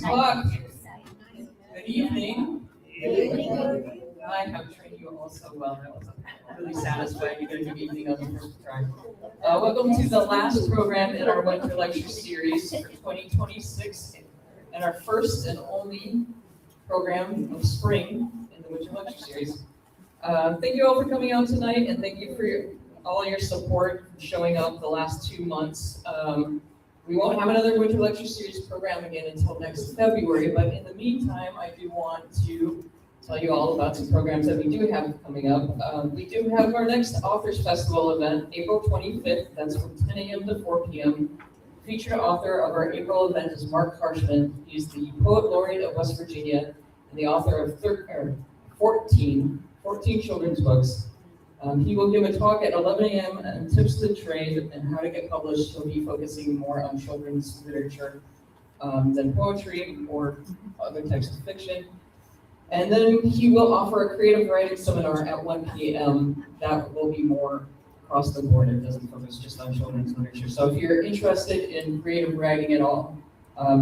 o'clock. Good evening. I have trained you all so well. That was really satisfying. You got a good evening on the first try. Welcome to the last program in our winter lecture series for 2026, and our first and only program of spring in the winter lecture series. Thank you all for coming out tonight, and thank you for all your support showing up the last 2 months. We won't have another winter lecture series program again until next February, but in the meantime, I do want to tell you all about some programs that we do have coming up. We do have our next Authors Festival event, April 25th. That's from 10 a.m. to 4 p.m. Featured author of our April event is Mark Harshman. He's the Poet Laureate of West Virginia and the author of 14 children's books. He will give a talk at 11 a.m. on tips to the trade and how to get published. He'll be focusing more on children's literature than poetry or other types of fiction. And then he will offer a creative writing seminar at 1 p.m. that will be more across the board. It doesn't focus just on children's literature. So if you're interested in creative writing at all,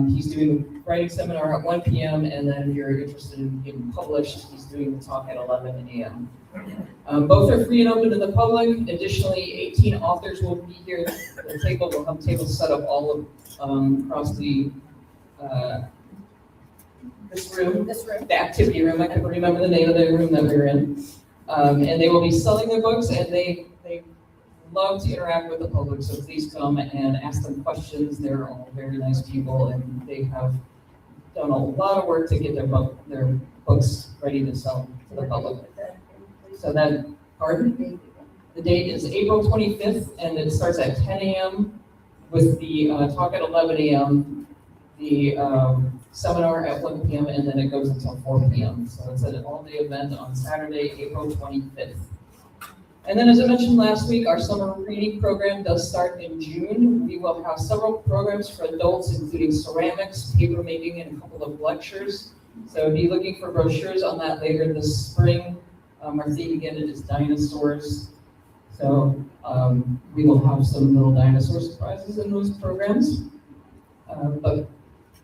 he's doing a writing seminar at 1 p.m. and then if you're interested in getting published, he's doing the talk at 11 a.m. Both are free and open to the public. Additionally, 18 authors will be here. The table will have tables set up all of across the this room, the activity room. I couldn't remember the name of the room that we were in. And they will be selling their books, and they love to interact with the public. So please come and ask them questions. They're all very nice people, and they have done a lot of work to get their books ready to sell to the public. So that, pardon? The date is April 25th, and it starts at 10 a.m. with the talk at 11 a.m., the seminar at 1 p.m., and then it goes until 4 p.m. So it's an all-day event on Saturday, April 25th. And then, as I mentioned last week, our summer reading program does start in June. We will have several programs for adults, including ceramics, paper making, and a couple of lectures. So be looking for brochures on that later this spring. Our theme again is dinosaurs. So we will have some little dinosaur surprises in those programs. But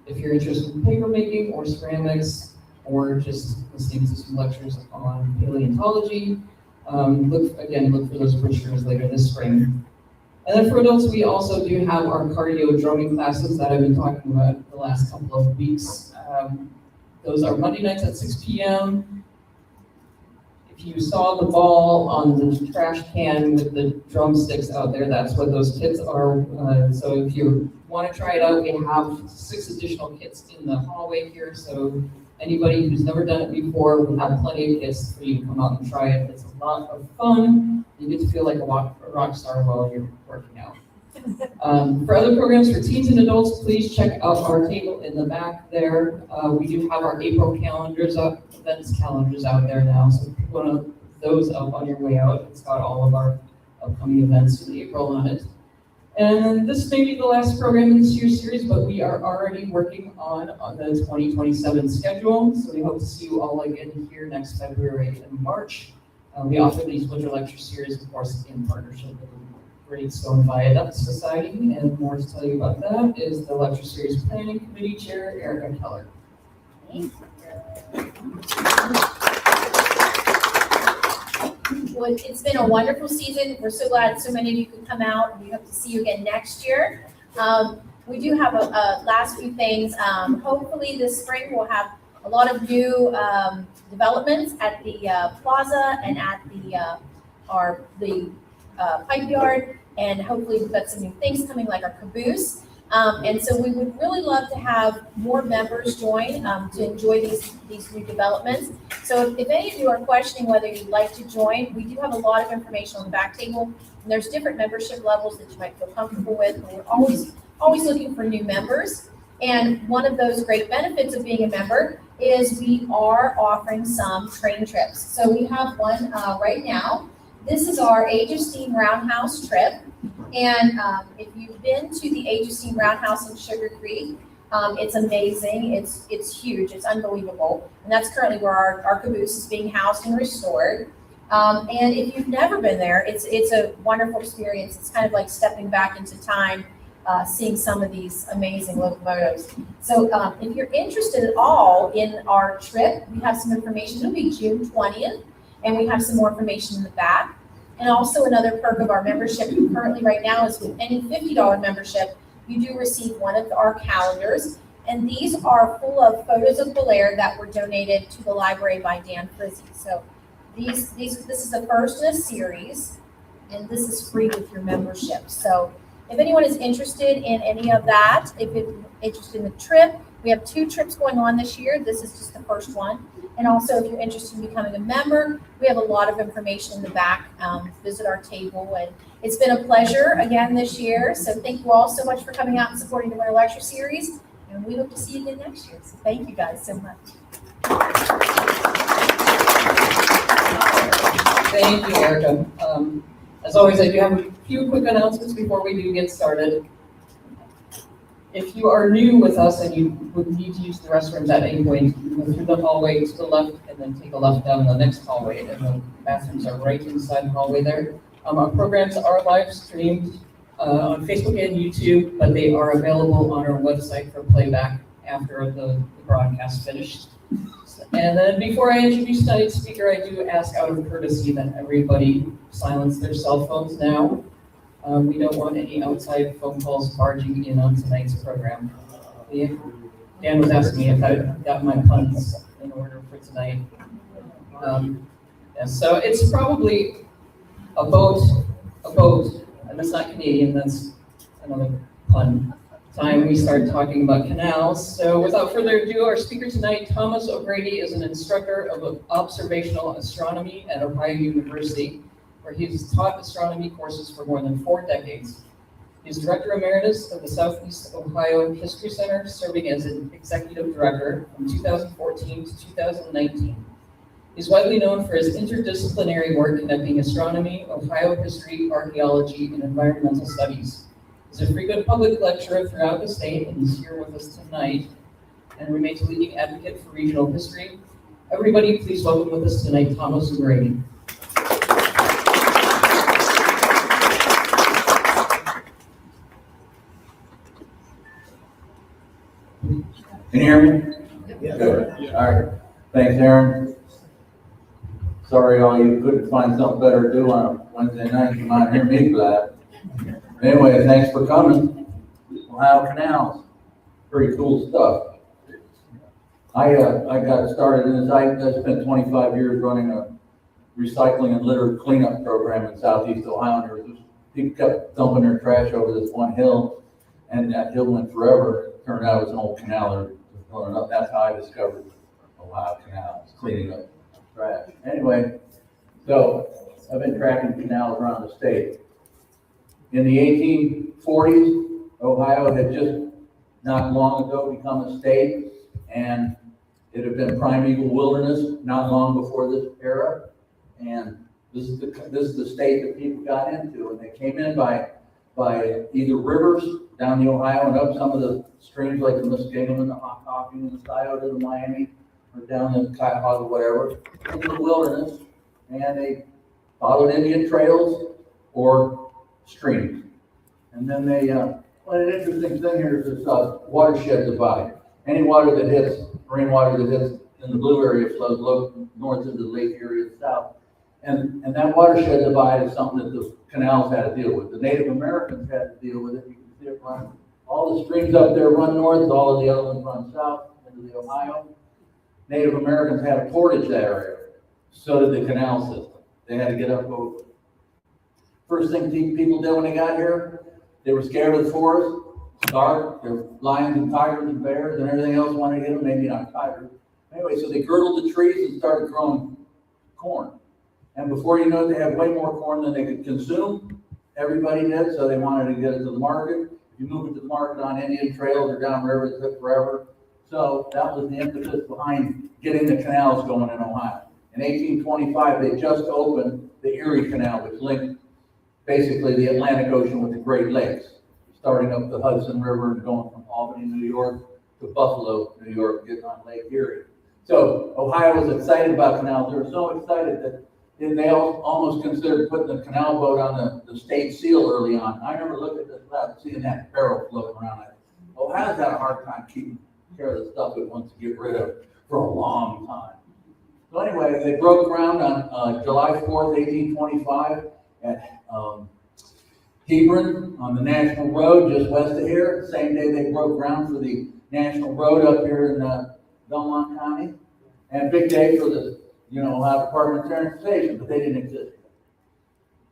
if you're interested in paper making or ceramics, or just listening to some lectures on paleontology, look for those brochures later this spring. And then for adults, we also do have our cardio droning classes that I've been talking about the last couple of weeks. Those are Monday nights at 6 p.m. If you saw the ball on the trash can with the drumsticks out there, that's what those kits are. So if you want to try it out, we have 6 additional kits in the hallway here. So anybody who's never done it before, we have plenty of kits for you to come out and try it. It's a lot of fun. You get to feel like a rock star while you're working out. For other programs for teens and adults, please check out our table in the back there. We do have our April events calendars out there now, so pick one of those up on your way out. It's got all of our upcoming events in April on it. And this may be the last program in this year's series, but we are already working on the 2027 schedule. So we hope to see you all again here next February and March. We offer these winter lecture series, of course, in partnership with the Great Stone Viaduct Society. And more to tell you about that is the lecture series planning committee chair, Erica Keller. Well, it's been a wonderful season. We're so glad so many of you could come out. We hope to see you again next year. We do have a last few things. Hopefully this spring we'll have a lot of new developments at the plaza and at the pipe yard, and hopefully we've got some new things coming like our caboose. And so we would really love to have more members join to enjoy these new developments. So if any of you are questioning whether you'd like to join, we do have a lot of information on the back table. And there's different membership levels that you might feel comfortable with. And we're always looking for new members. And one of those great benefits of being a member is we are offering some train trips. So we have one right now. This is our Age of Steam Roundhouse trip. And if you've been to the Age of Steam Roundhouse in Sugar Creek, it's amazing. It's huge. It's unbelievable. And that's currently where our caboose is being housed and restored. And if you've never been there, it's a wonderful experience. It's kind of like stepping back into time seeing some of these amazing locomotives. So if you're interested at all in our trip, we have some information. It'll be June 20th, and we have some more information in the back. And also another perk of our membership currently right now is with any $50 membership, you do receive one of our calendars. And these are full of photos of Belair that were donated to the library by Dan Frizzy. So this is the first in a series, and this is free with your membership. So if anyone is interested in any of that, if you're interested in the trip, we have 2 trips going on this year. This is just the first one. And also, if you're interested in becoming a member, we have a lot of information in the back. Visit our table. And it's been a pleasure again this year. So thank you all so much for coming out and supporting the Winter Lecture Series. And we hope to see you again next year. So thank you guys so much. Thank you, Erica. As always, I do have a few quick announcements before we do get started. If you are new with us and you would need to use the restrooms at any point, you go through the hallway to the left and then take a left down the next hallway, and the bathrooms are right inside the hallway there. Our programs are live streamed on Facebook and YouTube, but they are available on our website for playback after the broadcast finished. And then before I introduce tonight's speaker, I do ask out of courtesy that everybody silence their cell phones now. We don't want any outside phone calls barging in on tonight's program. Dan was asking me if I got my puns in order for tonight. So it's probably a boat, and that's not Canadian, that's another pun. Time we start talking about canals. So without further ado, our speaker tonight, Thomas O'Grady, is an instructor of observational astronomy at Ohio University, where he has taught astronomy courses for more than 4 decades. He is Director Emeritus of the Southeast Ohio History Center, serving as an Executive Director from 2014 to 2019. He's widely known for his interdisciplinary work connecting astronomy, Ohio history, archaeology, and environmental studies. He's a frequent public lecturer throughout the state, and he's here with us tonight, and remains a leading advocate for regional history. Everybody, please welcome with us tonight, Thomas O'Grady. Can you hear me? Yeah. Good. All right. Thanks, Aaron. Sorry, all you couldn't find something better to do on a Wednesday night. You might hear me for that. Anyway, thanks for coming. Ohio Canals. Pretty cool stuff. I got started in this. I spent 25 years running a recycling and litter cleanup program in Southeast Ohio. And people kept dumping their trash over this one hill, and that hill went forever. Turned out it was an old canal that was filling up. That's how I discovered Ohio Canals, cleaning up trash. Anyway, so I've been tracking canals around the state. In the 1840s, Ohio had just not long ago become a state, and it had been primeval wilderness not long before this era. And this is the state that people got into, and they came in by either rivers down the Ohio and up some of the streams like the Muskingum and the Hockhocking and the Scioto and the Miami, or down the Cuyahoga, whatever, into the wilderness, and they followed Indian trails or streams. And then they, an interesting thing here is this watershed divide. Any water that hits, rainwater that hits in the blue area flows north into the Lake Erie and south. And that watershed divide is something that the canals had to deal with. The Native Americans had to deal with it. You can see it run. All the streams up there run north, all of the other ones run south into the Ohio. Native Americans had to portage that area. So did the canal system. They had to get up over. First thing people did when they got here, they were scared of the forest. It's dark. There were lions and tigers and bears and everything else wanted to get them. Maybe not tigers. Anyway, so they girdled the trees and started growing corn. And before you know it, they had way more corn than they could consume. Everybody did, so they wanted to get it to the market. If you move it to the market on Indian trails or down rivers, it took forever. So that was the impetus behind getting the canals going in Ohio. In 1825, they just opened the Erie Canal, which linked basically the Atlantic Ocean with the Great Lakes, starting up the Hudson River and going from Albany, New York to Buffalo, New York, getting on Lake Erie. So Ohio was excited about canals. They were so excited that they almost considered putting the canal boat on the state seal early on. I remember looking at this map, seeing that barrel floating around. Ohio's had a hard time keeping care of the stuff it wants to get rid of for a long time. So anyway, they broke ground on July 4th, 1825 at Hebron on the National Road just west of here. The same day they broke ground for the National Road up here in Belmont County. And big day for the, Ohio Department of Transportation, but they didn't exist.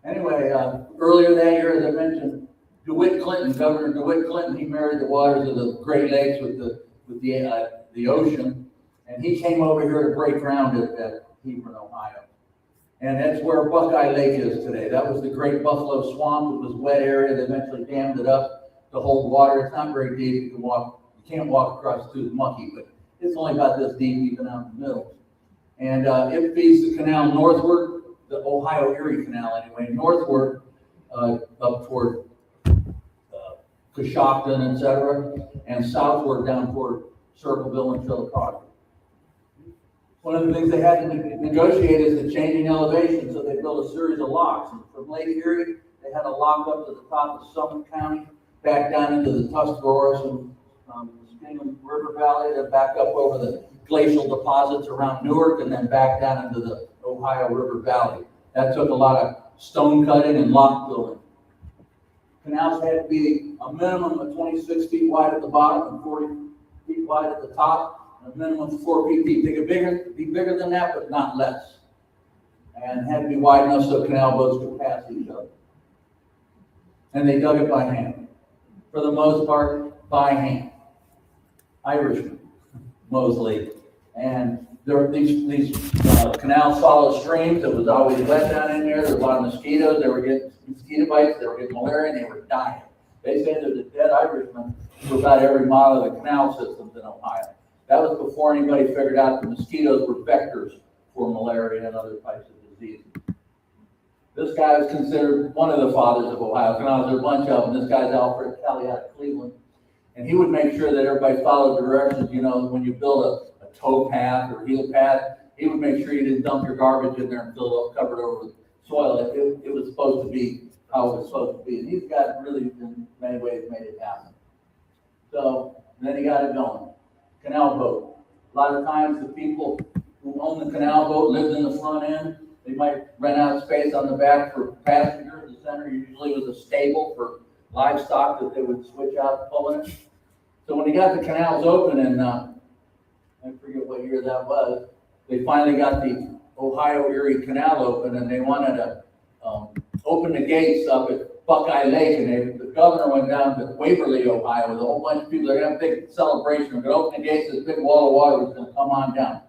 Anyway, earlier that year, as I mentioned, Governor DeWitt Clinton, he married the waters of the Great Lakes with the ocean, and he came over here to break ground at Hebron, Ohio. And that's where Buckeye Lake is today. That was the Great Buffalo Swamp. It was a wet area. They eventually dammed it up to hold water. It's not very deep. You can't walk across through the mucky, but it's only about this deep, even out in the middle. And it feeds the canal northward, the Ohio Erie Canal anyway, northward up toward Coshocton, etc., and southward down toward Circleville and Chillicothe. One of the things they had to negotiate is the changing elevation, so they built a series of locks. And from Lake Erie, they had a lock up to the top of Summit County, back down into the Tuscarawas and the Spring River Valley, then back up over the glacial deposits around Newark, and then back down into the Ohio River Valley. That took a lot of stone cutting and lock building. Canals had to be a minimum of 26 feet wide at the bottom and 40 feet wide at the top. A minimum of 4 feet deep. They could be bigger than that, but not less. And had to be wide enough so canal boats could pass each other. And they dug it by hand. For the most part, by hand. Irishmen, mostly. And there were these canals follow streams. It was always wet down in there. There were a lot of mosquitoes. They were getting mosquito bites. They were getting malaria, and they were dying. They say there's a dead Irishman for about every mile of the canal systems in Ohio. That was before anybody figured out the mosquitoes were vectors for malaria and other types of diseases. This guy is considered one of the fathers of Ohio canals. There's a bunch of them. This guy's Alfred Kelly out of Cleveland. And he would make sure that everybody followed the directions. When you build a tow path or heel path, he would make sure you didn't dump your garbage in there and fill it up, covered over with soil. It was supposed to be how it was supposed to be. And these guys really, in many ways, made it happen. So then he got it going. Canal boat. A lot of times the people who own the canal boat lived in the front end. They might rent out space on the back for passengers. The center usually was a stable for livestock that they would switch out pulling it. So when they got the canals open, and I forget what year that was, they finally got the Ohio Erie Canal open, and they wanted to open the gates up at Buckeye Lake, and the governor went down to Waverly, Ohio, with a whole bunch of people. They're going to have a big celebration. We're going to open the gates, this big wall of water was going to come on down.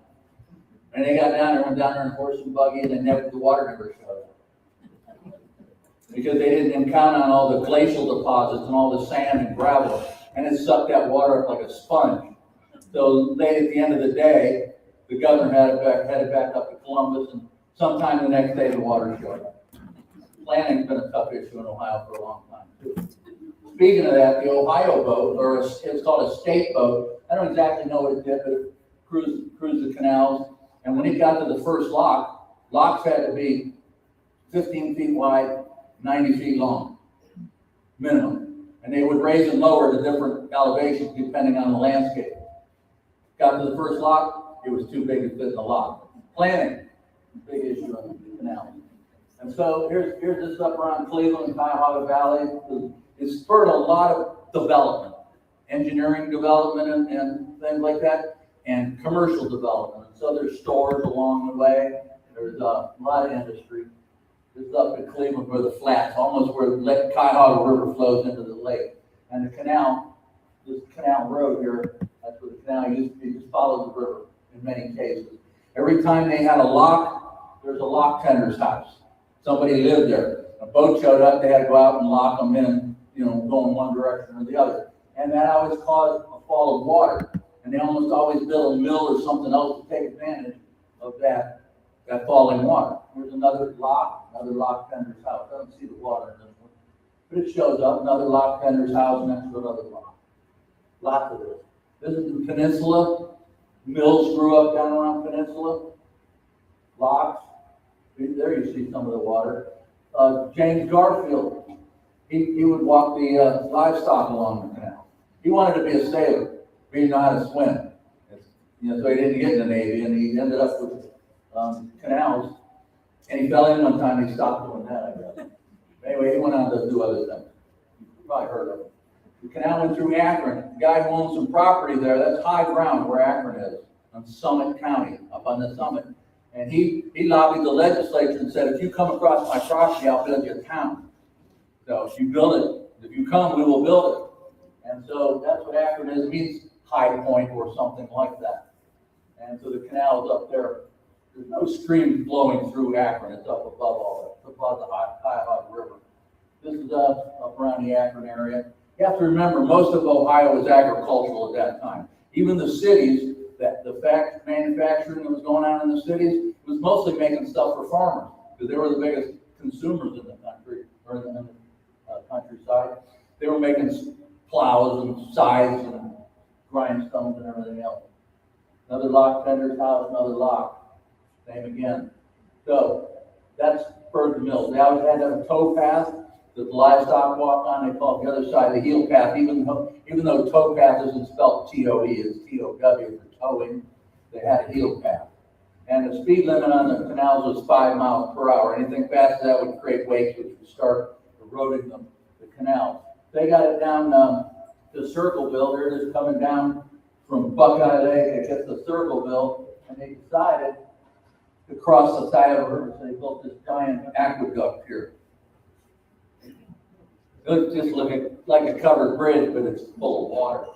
And they got down there, went down there in horse and buggy, and then the water never showed up. Because they didn't count on all the glacial deposits and all the sand and gravel, and it sucked that water up like a sponge. So late at the end of the day, the governor headed back up to Columbus, and sometime the next day the water showed up. Planning's been a tough issue in Ohio for a long time, too. Speaking of that, the Ohio boat, or it's called a state boat, I don't exactly know what it did, but it cruised the canals. And when it got to the first lock, locks had to be 15 feet wide, 90 feet long, minimum. And they would raise and lower the different elevations depending on the landscape. Got to the first lock, it was too big to fit in the lock. Planning, big issue on the canal. And so here's this up around Cleveland, Cuyahoga Valley. It's spurred a lot of development, engineering development and things like that, and commercial development. So there's stores along the way. There's a lot of industry. This is up in Cleveland where the flats, almost where the Cuyahoga River flows into the lake. And the canal, this canal road here, that's where the canal used to be, just follows the river in many cases. Every time they had a lock, there's a lock tender's house. Somebody lived there. A boat showed up, they had to go out and lock them in, going one direction or the other. And that always caused a fall of water. And they almost always built a mill or something else to take advantage of that falling water. Here's another lock tender's house. I don't see the water in this one. But it shows up, another lock tender's house next to another lock. Lots of this. This is the peninsula. Mills grew up down around Peninsula. Locks. There you see some of the water. James Garfield, he would walk the livestock along the canal. He wanted to be a sailor, but he didn't know how to swim. So he didn't get in the Navy, and he ended up with canals. And he fell in one time, and he stopped doing that, I guess. Anyway, he went on to do other things. You've probably heard of it. The canal went through Akron. The guy who owns some property there, that's high ground where Akron is, on Summit County, up on the summit. And he lobbied the legislature and said, if you come across my property, I'll build you a town. So if you build it, if you come, we will build it. And so that's what Akron is. It means high point or something like that. And so the canal is up there. There's no stream flowing through Akron. It's up above all that, above the Cuyahoga River. This is up around the Akron area. You have to remember, most of Ohio was agricultural at that time. Even the cities, the manufacturing that was going on in the cities was mostly making stuff for farmers, because they were the biggest consumers in the country, or in the countryside. They were making plows and scythes and grindstones and everything else. Another lock tender's house, another lock, same again. So that's Bird Mills. They always had a towpath that the livestock walk on. They call it the other side, the heel path, even though towpath isn't spelled T-O-E, it's T-O-W for towing. They had a heel path. And the speed limit on the canals was 5 miles per hour. Anything past that would create wakes, which would start eroding the canals. They got it down to Circleville. They're just coming down from Buckeye Lake. It gets to Circleville, and they decided to cross the Cuyahoga River. So they built this giant aqueduct here. It looks just like a covered bridge, but it's full of water.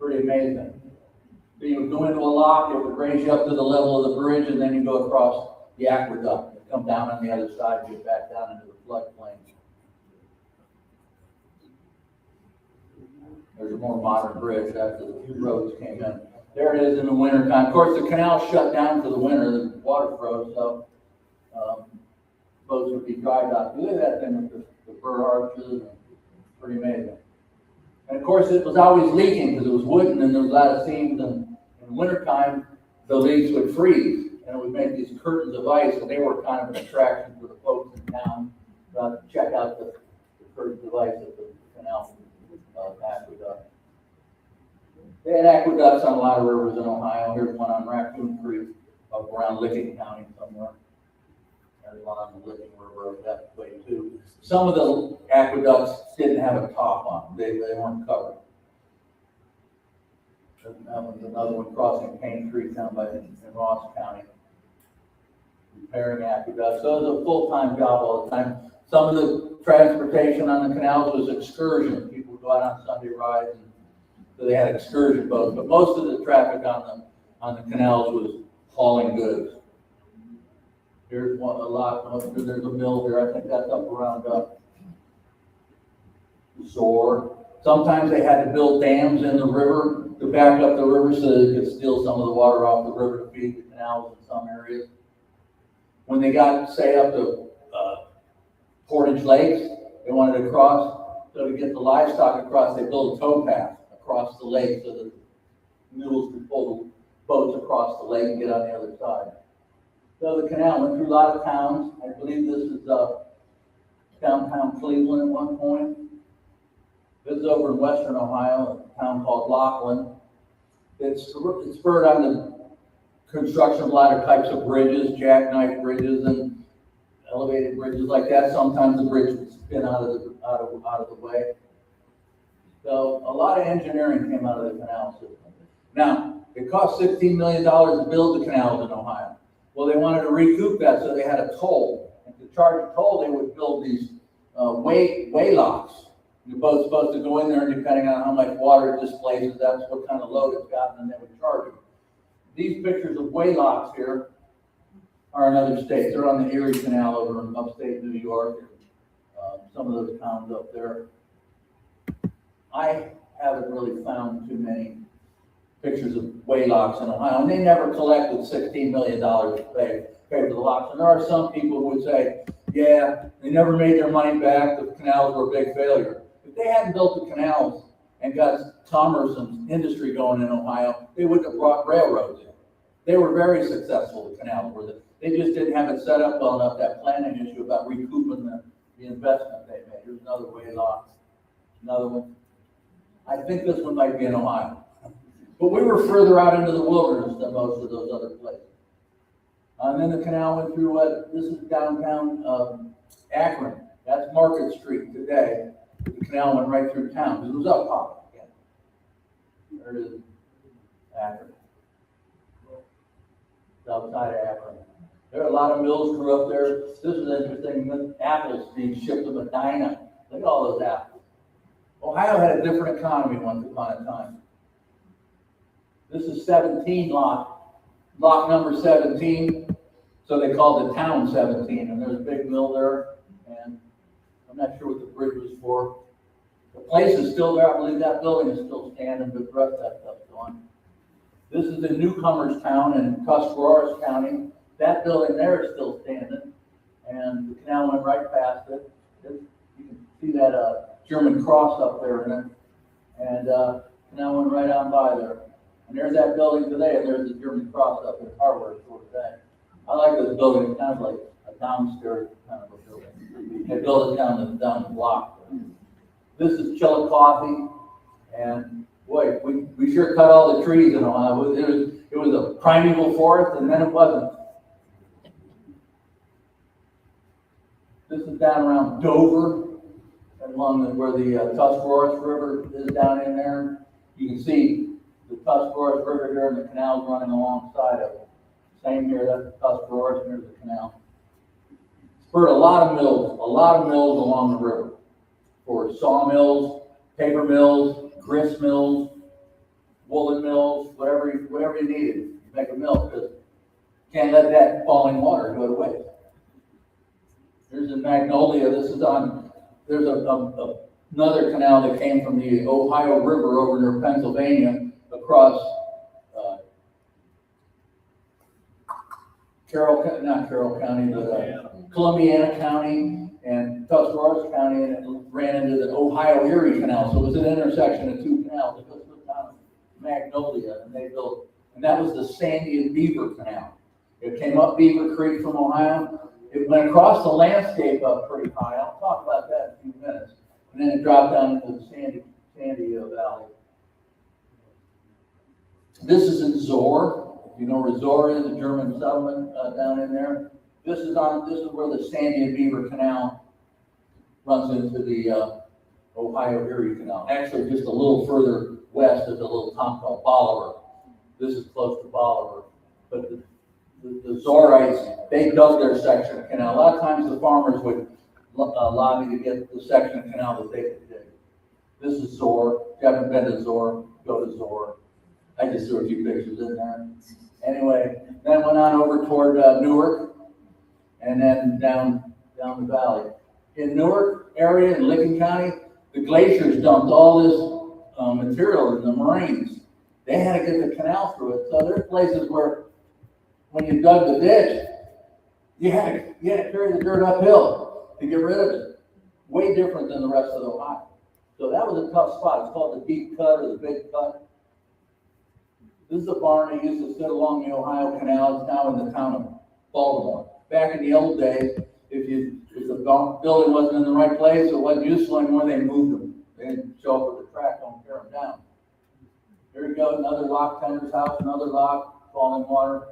Pretty amazing. So you would go into a lock, it would raise you up to the level of the bridge, and then you go across the aqueduct and come down on the other side and get back down into the floodplain. There's a more modern bridge after the roads came in. There it is in the wintertime. Of course, the canal shut down for the winter, the water froze, so boats would be dry docked. Look at that thing with the fir arches, pretty amazing. And of course, it was always leaking because it was wooden and there was a lot of seams. And in wintertime, the leaks would freeze and it would make these curtains of ice. And they were kind of an attraction for the folks in town to check out the curtains of ice at the canal aqueduct. They had aqueducts on a lot of rivers in Ohio. Here's one on Raccoon Creek up around Licking County somewhere. There's one on the Licking River up that way too. Some of the aqueducts didn't have a top on them. They weren't covered. That one's another one crossing Payne Creek down in Ross County. Repairing aqueducts. So it was a full-time job all the time. Some of the transportation on the canals was excursion. People would go out on Sunday rides, and so they had excursion boats. But most of the traffic on the canals was hauling goods. Here's one, a lot. There's a mill there. I think that's up around Zor. Sometimes they had to build dams in the river to back up the river so they could steal some of the water off the river to feed the canals in some areas. When they got, say, up to Portage Lakes, they wanted to cross. So to get the livestock across, they built a towpath across the lake so that mules could pull the boats across the lake and get on the other side. So the canal went through a lot of towns. I believe this is downtown Cleveland at one point. This is over in western Ohio, a town called Laughlin. It's spurred on the construction of a lot of types of bridges, jackknife bridges and elevated bridges like that. Sometimes the bridge would spin out of the way. So a lot of engineering came out of the canal system. Now, it cost $16 million to build the canals in Ohio. Well, they wanted to recoup that, so they had a toll. And to charge a toll, they would build these way locks. The boat's supposed to go in there, and depending on how much water it displaces, that's what kind of load it's got, and then they would charge you. These pictures of way locks here are in other states. They're on the Erie Canal over in upstate New York, and some of those towns up there. I haven't really found too many pictures of way locks in Ohio, and they never collected $16 million to pay for the locks. And there are some people who would say, yeah, they never made their money back, the canals were a big failure. If they hadn't built the canals and got commerce and industry going in Ohio, they wouldn't have brought railroads in. They were very successful, the canals were. They just didn't have it set up well enough, that planning issue about recouping the investment they made. There's another way off. Another one. I think this one might be in Ohio. But we were further out into the wilderness than most of those other places. And then the canal went through this is downtown Akron. That's Market Street today. The canal went right through town, because it was up top again. There it is, Akron. It's outside of Akron. There are a lot of mills grew up there. This is interesting, apples being shipped to Medina. Look at all those apples. Ohio had a different economy once upon a time. This is 17 lot number 17. So they called the town 17, and there's a big mill there, and I'm not sure what the bridge was for. The place is still there. I believe that building is still standing, but the rest of that stuff's gone. This is the newcomers town in Tuscarawas County. That building there is still standing, and the canal went right past it. You can see that German cross up there in it, and canal went right on by there. And there's that building today, and there's the German cross up in hardware store today. I like this building. It sounds like a downstairs kind of a building. They built it down the block. This is Chillicothe, and boy, we sure cut all the trees in Ohio. It was a primeval forest, and then it wasn't. This is down around Dover, along where the Tuscarawas River is down in there. You can see the Tuscarawas River here, and the canal's running alongside of it. Same here, that's the Tuscarawas, and here's the canal. Spurred a lot of mills along the river. For sawmills, paper mills, grist mills, woolen mills, whatever you needed. You make a mill, because you can't let that falling water go to waste. Here's in Magnolia. There's another canal that came from the Ohio River over near Pennsylvania across Columbiana County and Tuscarawas County, and it ran into the Ohio Erie Canal. So it was an intersection of two canals. It goes down Magnolia, and that was the Sandy and Beaver Canal. It came up Beaver Creek from Ohio. It went across the landscape up pretty high. I'll talk about that in a few minutes. And then it dropped down into the Sandy Valley. This is in Zoar. You know where Zoar is, the German settlement down in there. This is where the Sandy and Beaver Canal runs into the Ohio Erie Canal. Actually, just a little further west is a little town called Bolivar. This is close to Bolivar. But the Zoarites, they dug their section of canal. A lot of times the farmers would lobby to get the section of canal that they could dig. This is Zoar. If you haven't been to Zoar, go to Zoar. I just threw a few pictures in there. Anyway, then went on over toward Newark, and then down the valley. In Newark area in Licking County, the glaciers dumped all this material in the moraines. They had to get the canal through it. So there are places where, when you dug the ditch, you had to carry the dirt uphill to get rid of it. Way different than the rest of Ohio. So that was a tough spot. It's called the deep cut or the big cut. This is a barn that used to sit along the Ohio Canal. It's now in the town of Baltimore. Back in the old days, if the building wasn't in the right place or wasn't useful anymore, they moved them. They didn't show up with the track, don't tear them down. Here you go, another lock tender's house, another lock, falling water,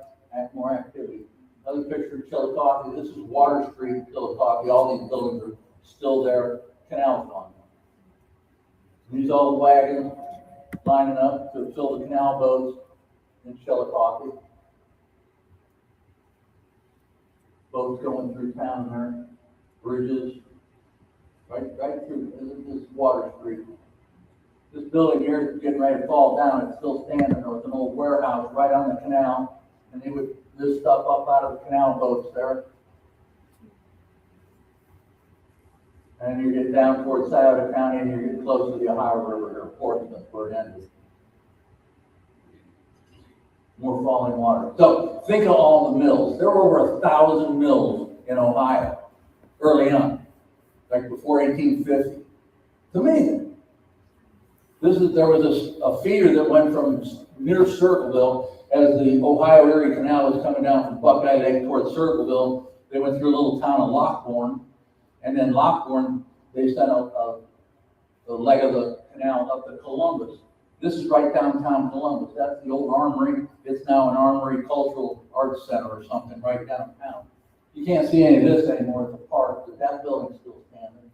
more activity. Another picture of Chillicothe. This is Water Street, Chillicothe. All these buildings are still there. Canal's gone. These old wagons lining up to fill the canal boats in Chillicothe. Boats going through town there. Bridges. Right through. This is Water Street. This building here is getting ready to fall down. It's still standing though. It's an old warehouse right on the canal. And they would lift stuff up out of the canal boats there. And you get down towards Scioto County and you get close to the Ohio River here, Portsmouth, where it ended. More falling water. So think of all the mills. There were over 1,000 mills in Ohio early on, like before 1850. It's amazing. There was a feeder that went from near Circleville as the Ohio Erie Canal was coming down from Buckeye Lake towards Circleville, they went through a little town of Lockbourne, and then Lockbourne, they sent the leg of the canal up to Columbus. This is right downtown Columbus. That's the old armory. It's now an Armory Cultural Arts Center or something right downtown. You can't see any of this anymore at the park, but that building's still standing.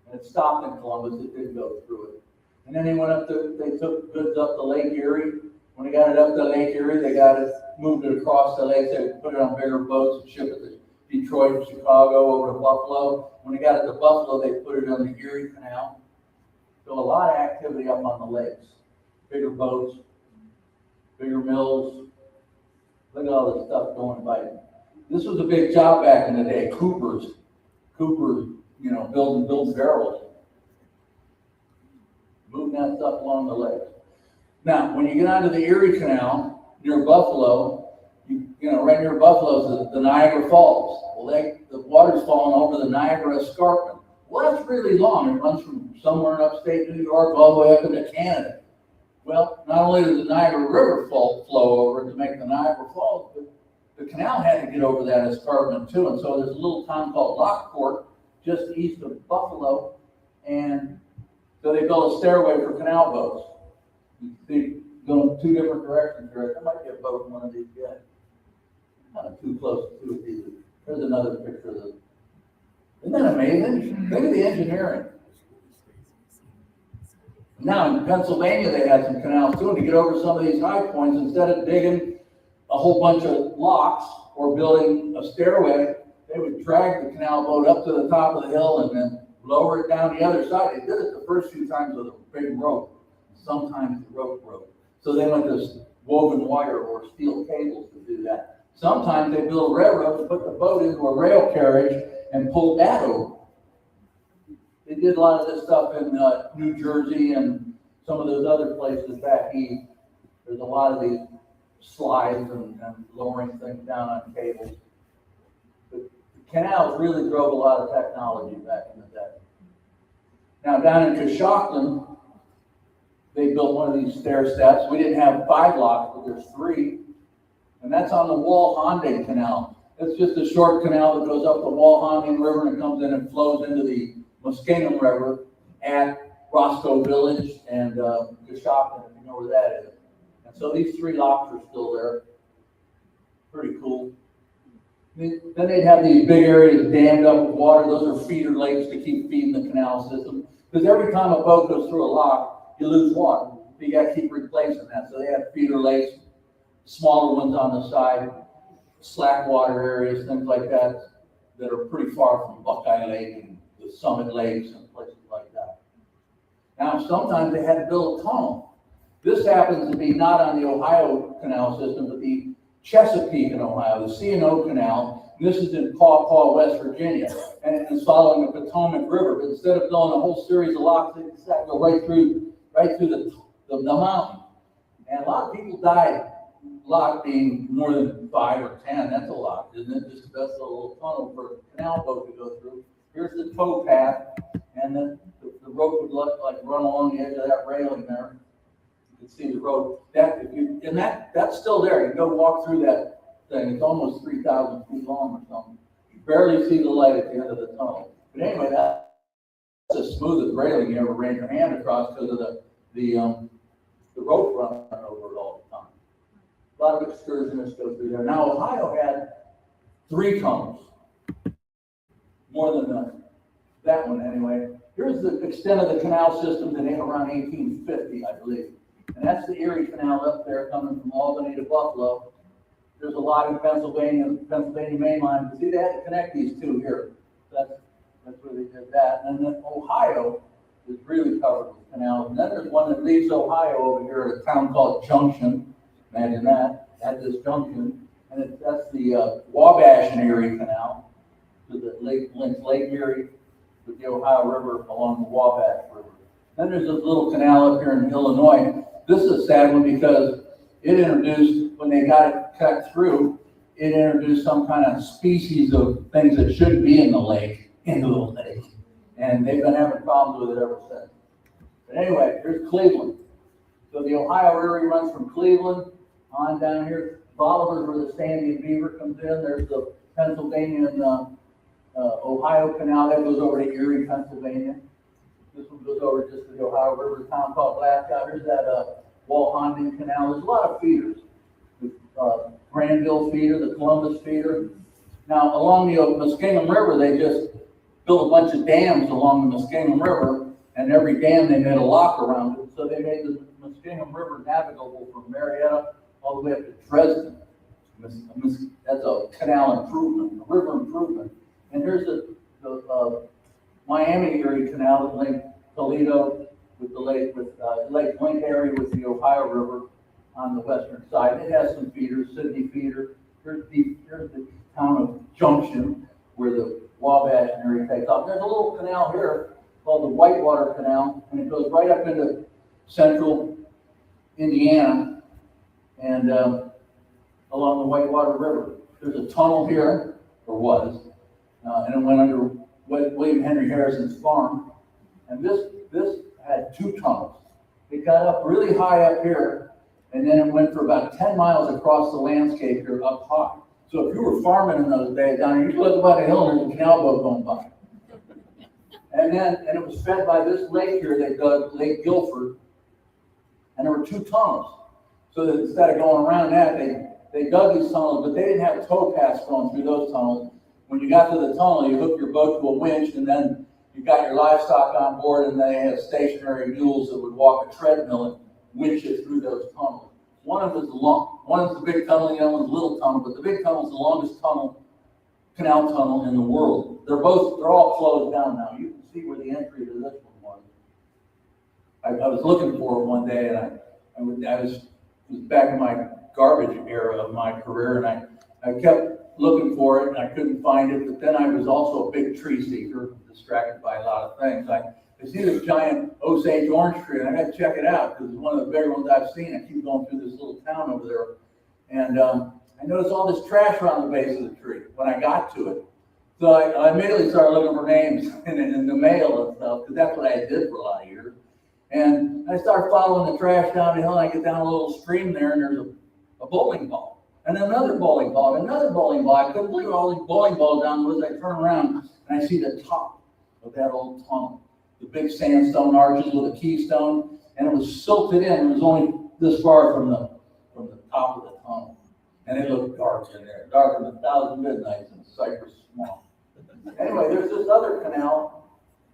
And it stopped in Columbus. It didn't go through it. And then they took goods up to Lake Erie. When they got it up to Lake Erie, they moved it across the lake. They put it on bigger boats and ship it to Detroit, Chicago, over to Buffalo. When they got it to Buffalo, they put it on the Erie Canal. So a lot of activity up on the lakes. Bigger boats, bigger mills. Look at all this stuff going by. This was a big job back in the day. Cooper, building barrels. Moving that stuff along the lake. Now, when you get onto the Erie Canal near Buffalo, right near Buffalo is the Niagara Falls. Well, the water's falling over the Niagara Escarpment. Well, that's really long. It runs from somewhere in upstate New York all the way up into Canada. Well, not only does the Niagara River flow over to make the Niagara Falls, but the canal had to get over that escarpment too. And so there's a little town called Lockport just east of Buffalo, and so they built a stairway for canal boats. You see, going two different directions here. There might be a boat in one of these guys. Not too close to it either. There's another picture of this. Isn't that amazing? Look at the engineering. Now in Pennsylvania, they had some canals too, and to get over some of these high points, instead of digging a whole bunch of locks or building a stairway, they would drag the canal boat up to the top of the hill and then lower it down the other side. They did it the first few times with a big rope. Sometimes the rope broke. So they went to woven wire or steel cables to do that. Sometimes they built a railroad to put the boat into a rail carriage and pull that over. They did a lot of this stuff in New Jersey and some of those other places back east. There's a lot of these slides and lowering things down on cables. But the canals really drove a lot of technology back in the day. Now down in Coshocton, they built one of these stair steps. We didn't have 5 locks, but there's 3. And that's on the Walhonding Canal. It's just a short canal that goes up the Walhonding River and it comes in and flows into the Muskingum River at Roscoe Village and Coshocton, if you know where that is. And so these 3 locks are still there. Pretty cool. Then they'd have these big areas dammed up with water. Those are feeder lakes to keep feeding the canal system. Because every time a boat goes through a lock, you lose water. So you got to keep replacing that. So they have feeder lakes, smaller ones on the side, slack water areas, things like that are pretty far from Buckeye Lake and the Summit Lakes and places like that. Now, sometimes they had to build a tunnel. This happens to be not on the Ohio Canal system, but the Chesapeake in Ohio, the C&O Canal. This is in Paw Paw, West Virginia, and it is following the Potomac River. But instead of building a whole series of locks, they decided to go right through the mountain. And a lot of people died. Lock being more than 5 or 10, that's a lot, isn't it? Just that's a little tunnel for a canal boat to go through. Here's the towpath, and then the rope would look like run along the edge of that railing there. You can see the road. That's still there. You can go walk through that thing. It's almost 3,000 feet long or something. You barely see the light at the end of the tunnel. But anyway, that's the smoothest railing you ever ran your hand across because of the rope running over it all the time. A lot of excursionists go through there. Now, Ohio had 3 tunnels. More than that one, anyway. Here's the extent of the canal system in around 1850, I believe. And that's the Erie Canal up there coming from Albany to Buffalo. There's a lot in Pennsylvania main line. See, they had to connect these 2 here. That's where they did that. And then Ohio is really covered with canals. And then there's one that leaves Ohio over here at a town called Junction. Imagine that, at this junction. And that's the Wabash and Erie Canal. So that links Lake Erie with the Ohio River along the Wabash River. Then there's this little canal up here in Illinois. This is a sad one because it introduced, when they got it cut through, it introduced some kind of species of things that shouldn't be in the lake, into the lake. And they've been having problems with it ever since. But anyway, here's Cleveland. So the Ohio Erie runs from Cleveland On down here, Bolivar's where the Sandy and Beaver comes in. There's the Pennsylvania and Ohio Canal that goes over to Erie, Pennsylvania. This one goes over just to the Ohio River, a town called Glacial. There's that Walhonding Canal. There's a lot of feeders. The Granville feeder, the Columbus feeder. Now, along the Muskingum River, they just built a bunch of dams along the Muskingum River, and every dam they made a lock around it. So they made the Muskingum River navigable from Marietta all the way up to Dresden. That's a canal improvement, a river improvement. And here's the Miami Erie Canal that linked Toledo with the Lake Link area with the Ohio River on the western side. It has some feeders, Sydney feeder. Here's the town of Junction where the Wabash and Erie takes off. There's a little canal here called the Whitewater Canal, and it goes right up into central Indiana and along the Whitewater River. There's a tunnel here, or was, and it went under William Henry Harrison's farm. And this had two tunnels. It got up really high up here, and then it went for about 10 miles across the landscape here up high. So if you were farming in those days down here, you could look about a hill and there's a canal boat going by. And it was fed by this lake here, they dug Lake Guilford, and there were two tunnels. So that instead of going around that, they dug these tunnels, but they didn't have towpaths going through those tunnels. When you got to the tunnel, you hooked your boat to a winch, and then you got your livestock on board, and they had stationary mules that would walk a treadmill and winch it through those tunnels. One of them is the big tunnel, and the other one's the little tunnel, but the big tunnel is the longest canal tunnel in the world. They're all closed down now. You can see where the entry to this one was. I was looking for it one day, and I was back in my garbage era of my career, and I kept looking for it, and I couldn't find it. But then I was also a big tree seeker, distracted by a lot of things. I see this giant Osage orange tree, and I got to check it out because it's one of the bigger ones I've seen. I keep going through this little town over there, and I noticed all this trash around the base of the tree when I got to it. So I immediately started looking for names in the mail and stuff, because that's what I did for a lot of years. And I started following the trash down the hill, and I get down a little stream there, and there's a bowling ball, and another bowling ball, and another bowling ball. I couldn't believe all these bowling balls down the woods. I turn around, and I see the top of that old tunnel, the big sandstone arches with a keystone, and it was silted in. It was only this far from the top of the tunnel, and it looked dark in there, darker than 1,000 midnights in Cypress Swamp. Anyway, there's this other canal,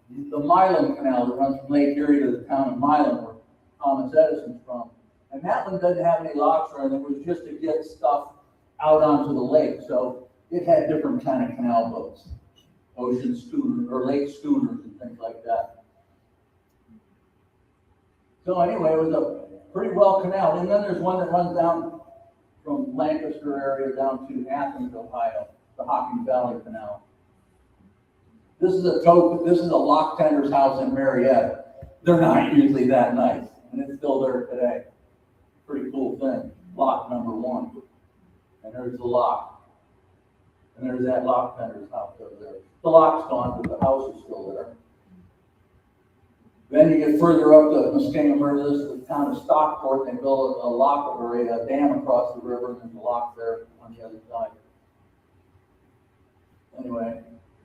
the Milan Canal, that runs from Lake Erie to the town of Milan, where Thomas Edison's from. And that one doesn't have any locks or anything. It was just to get stuff out onto the lake. So it had different kind of canal boats, ocean schooners or lake schooners and things like that. So anyway, it was a pretty well canal. And then there's one that runs down from Lancaster area down to Athens, Ohio, the Hocking Valley Canal. This is a lock tender's house in Marietta. They're not usually that nice, and it's still there today. Pretty cool thing. Lock number 1. And there's the lock. And there's that lock tender's house over there. The lock's gone, but the house is still there. Then you get further up the Muskingum River, this is the town of Stockport, and they built a lock or a dam across the river, and there's a lock there on the other side. Anyway,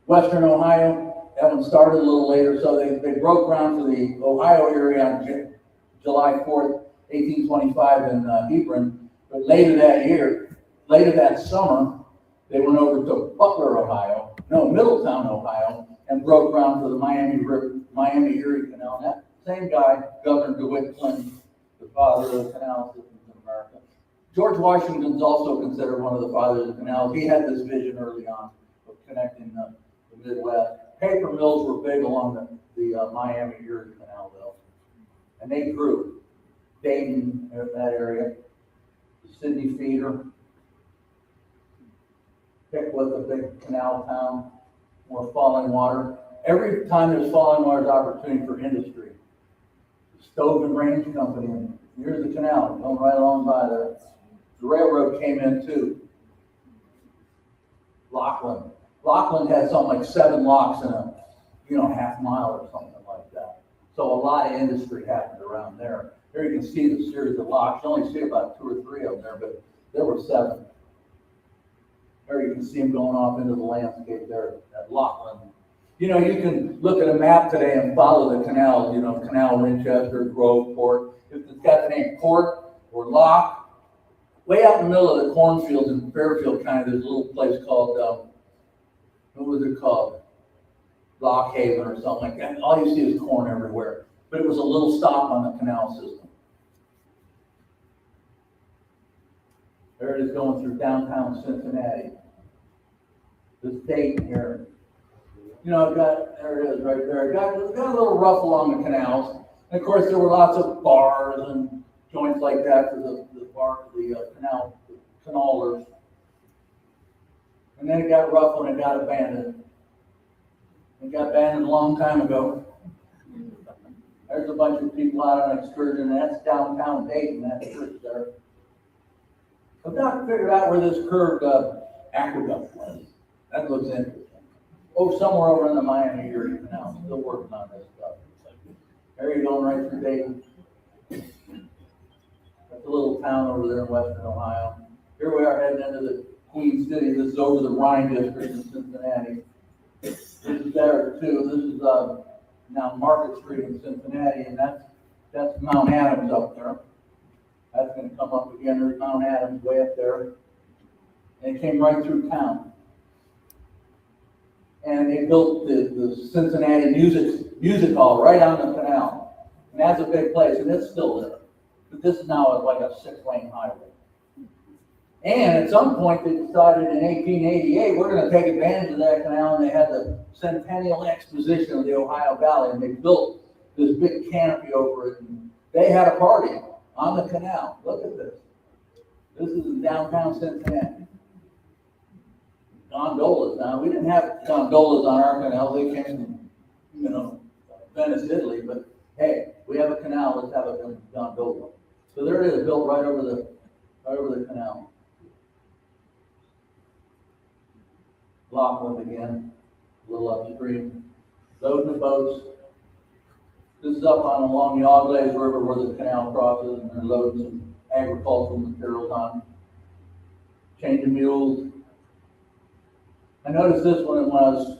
Western Ohio, that one started a little later, so they broke ground for the Ohio area on July 4th, 1825 in Hebron, but later that summer, they went over to Middletown, Ohio, and broke ground for the Miami Erie Canal. And that same guy, Governor DeWitt Clinton, the father of the canal systems in America. George Washington's also considered one of the fathers of the canals. He had this vision early on of connecting the Midwest. Paper mills were big along the Miami Erie Canal, though, and they grew. Dayton, that area, the Sydney feeder, Pickwick, a big canal town, more falling water. Every time there's falling water, there's opportunity for industry. The Stove and Range Company, and here's the canal going right along by there. The railroad came in too. Lockland had something like 7 locks in a half mile or something like that. So a lot of industry happened around there. Here you can see the series of locks. You only see about 2 or 3 of them there, but there were 7. There you can see them going off into the landscape there at Lockland. You know, you can look at a map today and follow the canals, you know, Canal Winchester, Grove, Port. If it's got the name Port or Lock, way out in the middle of the cornfields in Fairfield County, there's a little place called, what was it called? Lock Haven or something like that. All you see is corn everywhere. But it was a little stop on the canal system. There it is going through downtown Cincinnati. This date here. You know, there it is right there. It got a little rough along the canals. And of course, there were lots of bars and joints like that for the canalers. And then it got rough when it got abandoned. It got abandoned a long time ago. There's a bunch of people out on excursion, and that's downtown Dayton, that church there. I've not figured out where this curved aqueduct was. That looks interesting. Oh, somewhere over in the Miami area now, still working on this stuff. There you're going right through Dayton. That's a little town over there in western Ohio. Here we are heading into the Queen City. This is over the Rhine district in Cincinnati. This is there too. This is now Market Street in Cincinnati, and that's Mount Adams up there. That's going to come up again. There's Mount Adams way up there. And it came right through town. And they built the Cincinnati Music Hall right on the canal. And that's a big place, and it's still there. But this is now like a 6-lane highway. And at some point they decided in 1888, we're going to take advantage of that canal, and they had the Centennial Exposition of the Ohio Valley, and they built this big canopy over it, and they had a party on the canal. Look at this. This is in downtown Cincinnati. Gondolas. Now, we didn't have gondolas on our canal. They came from, you know, Venice, Italy, but hey, we have a canal, let's have a gondola. So there it is, built right over the canal. Lockland again, a little upstream. Loading the boats. This is up on along the Auglaize River where the canal crosses, and they're loading some agricultural materials on. Changing mules. I noticed this one when I was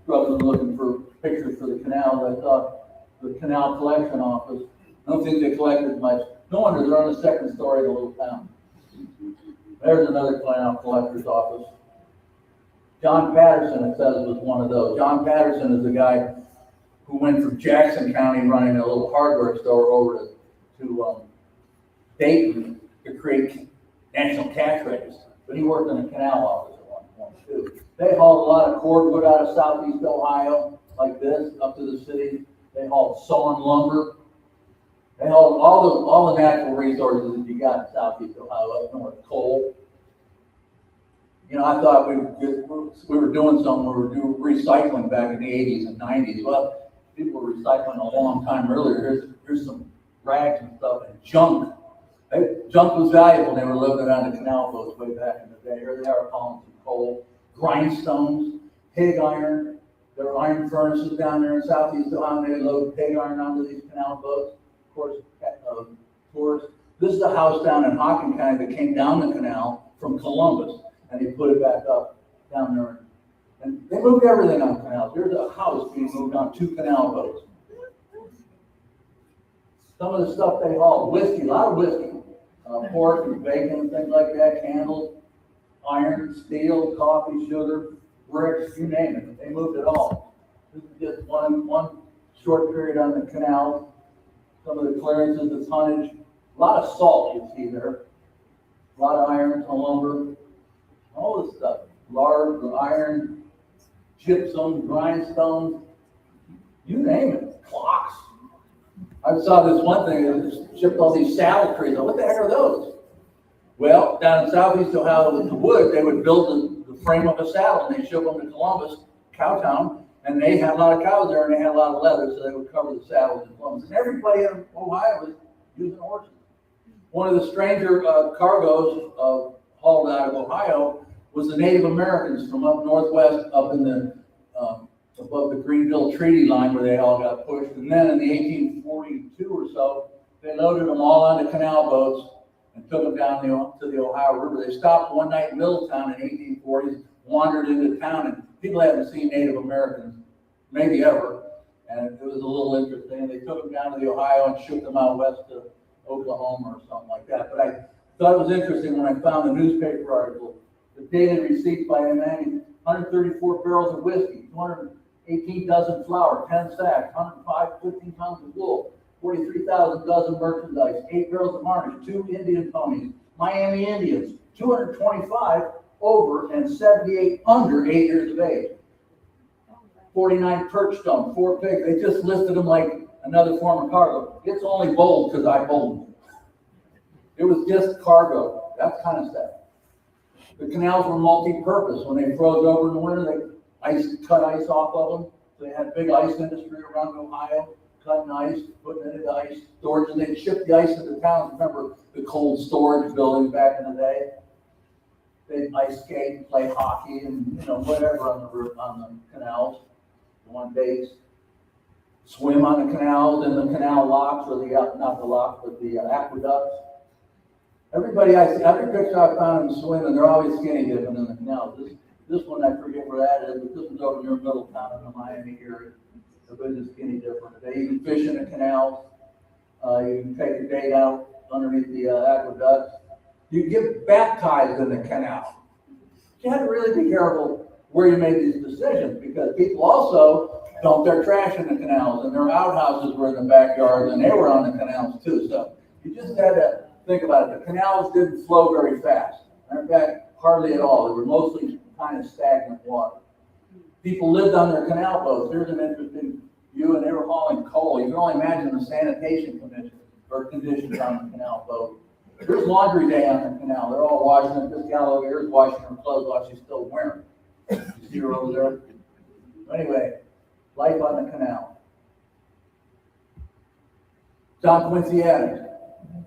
struggling looking for pictures for the canals. I thought the canal collection office. I don't think they collected much. No wonder they're on the second story of the little town. There's another canal collector's office. John Patterson, it says, was one of those. John Patterson is the guy who went from Jackson County running a little hardware store over to Dayton to create national cash registers. But he worked in the canal office at one point too. They hauled a lot of cordwood out of southeast Ohio, like this, up to the city. They hauled sawn lumber. They hauled all the natural resources that you got in southeast Ohio, up north, coal. You know, I thought we were doing something, we were doing recycling back in the 80s and 90s. Well, people were recycling a long time earlier. Here's some rags and stuff and junk. Junk was valuable. They were loaded on the canal boats way back in the day. Here they are hauling some coal, grindstones, pig iron. There were iron furnaces down there in southeast Ohio. They load pig iron onto these canal boats. Of course, tourists. This is the house down in Hocking County that came down the canal from Columbus, and they put it back up down there. And they moved everything on canals. There's a house being moved on 2 canal boats. Some of the stuff they hauled, whiskey, a lot of whiskey, pork and bacon and things like that, candles, iron, steel, coffee, sugar, bricks, you name it. They moved it all. This is just one short period on the canal. Some of the clearances, the tonnage, a lot of salt you see there, a lot of iron, some lumber, all this stuff, lard, iron, gypsum, grindstones, you name it, clocks. I saw this one thing that shipped all these salad trees. What the heck are those? Well, down in southeast Ohio with the wood, they would build the frame of a saddle, and they ship them to Columbus, Cowtown, and they had a lot of cows there, and they had a lot of leather, so they would cover the saddles in Columbus. And everybody in Ohio was using horses. One of the stranger cargoes hauled out of Ohio was the Native Americans from up northwest, up in the above the Greenville Treaty Line where they all got pushed. And then in the 1842 or so, They loaded them all onto canal boats and took them down to the Ohio River. They stopped one night in Middletown in 1840s, wandered into town, and people hadn't seen Native Americans, maybe ever, and it was a little interesting. They took them down to the Ohio and shipped them out west to Oklahoma or something like that. But I thought it was interesting when I found the newspaper article. The daily receipts by Emeritus: 134 barrels of whiskey, 218 dozen flour, 10 sacks, 105 15 pounds of wool, 43,000 dozen merchandise, 8 barrels of varnish, 2 Indian ponies, Miami Indians, 225 over and 78 under 8 years of age, 49 perch stones, 4 pigs. They just listed them like another form of cargo. It's only bold because I bold. It was just cargo, that kind of stuff. The canals were multi-purpose. When they froze over in the winter, they cut ice off of them. So they had big ice industry around Ohio, cutting ice, putting it into ice storage, and they'd ship the ice into towns. Remember the cold storage buildings back in the day? They'd ice skate and play hockey and whatever on the canals, on days. Swim on the canals and the canal locks, or not the locks, but the aqueducts. Everybody I see, every picture I found them swimming, they're always skinny dipping in the canals. This one, I forget where that is, but this one's over near Middletown in the Miami area. Everybody's skinny dipping. They even fish in the canals. You can take your date out underneath the aqueducts. You get baptized in the canal. You had to really be careful where you made these decisions, because people also dump their trash in the canals, and their outhouses were in the backyards, and they were on the canals too. So you just had to think about it. The canals didn't flow very fast. In fact, hardly at all. They were mostly kind of stagnant water. People lived on their canal boats. Here's an interesting view, and they were hauling coal. You can only imagine the sanitation conditions on the canal boat. There's laundry day on the canal. They're all washing it. This gal over here is washing her clothes while she's still wearing them. You see her over there? Anyway, life on the canal. John Quincy Adams.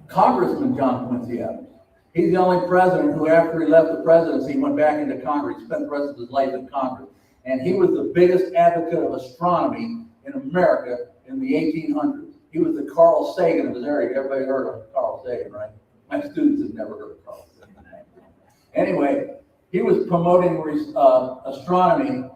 Congressman John Quincy Adams. He's the only president who, after he left the presidency, went back into Congress. He spent the rest of his life in Congress. And he was the biggest advocate of astronomy in America in the 1800s. He was the Carl Sagan of his area. Everybody heard of Carl Sagan, right? My students have never heard of Carl Sagan. Anyway, he was promoting astronomy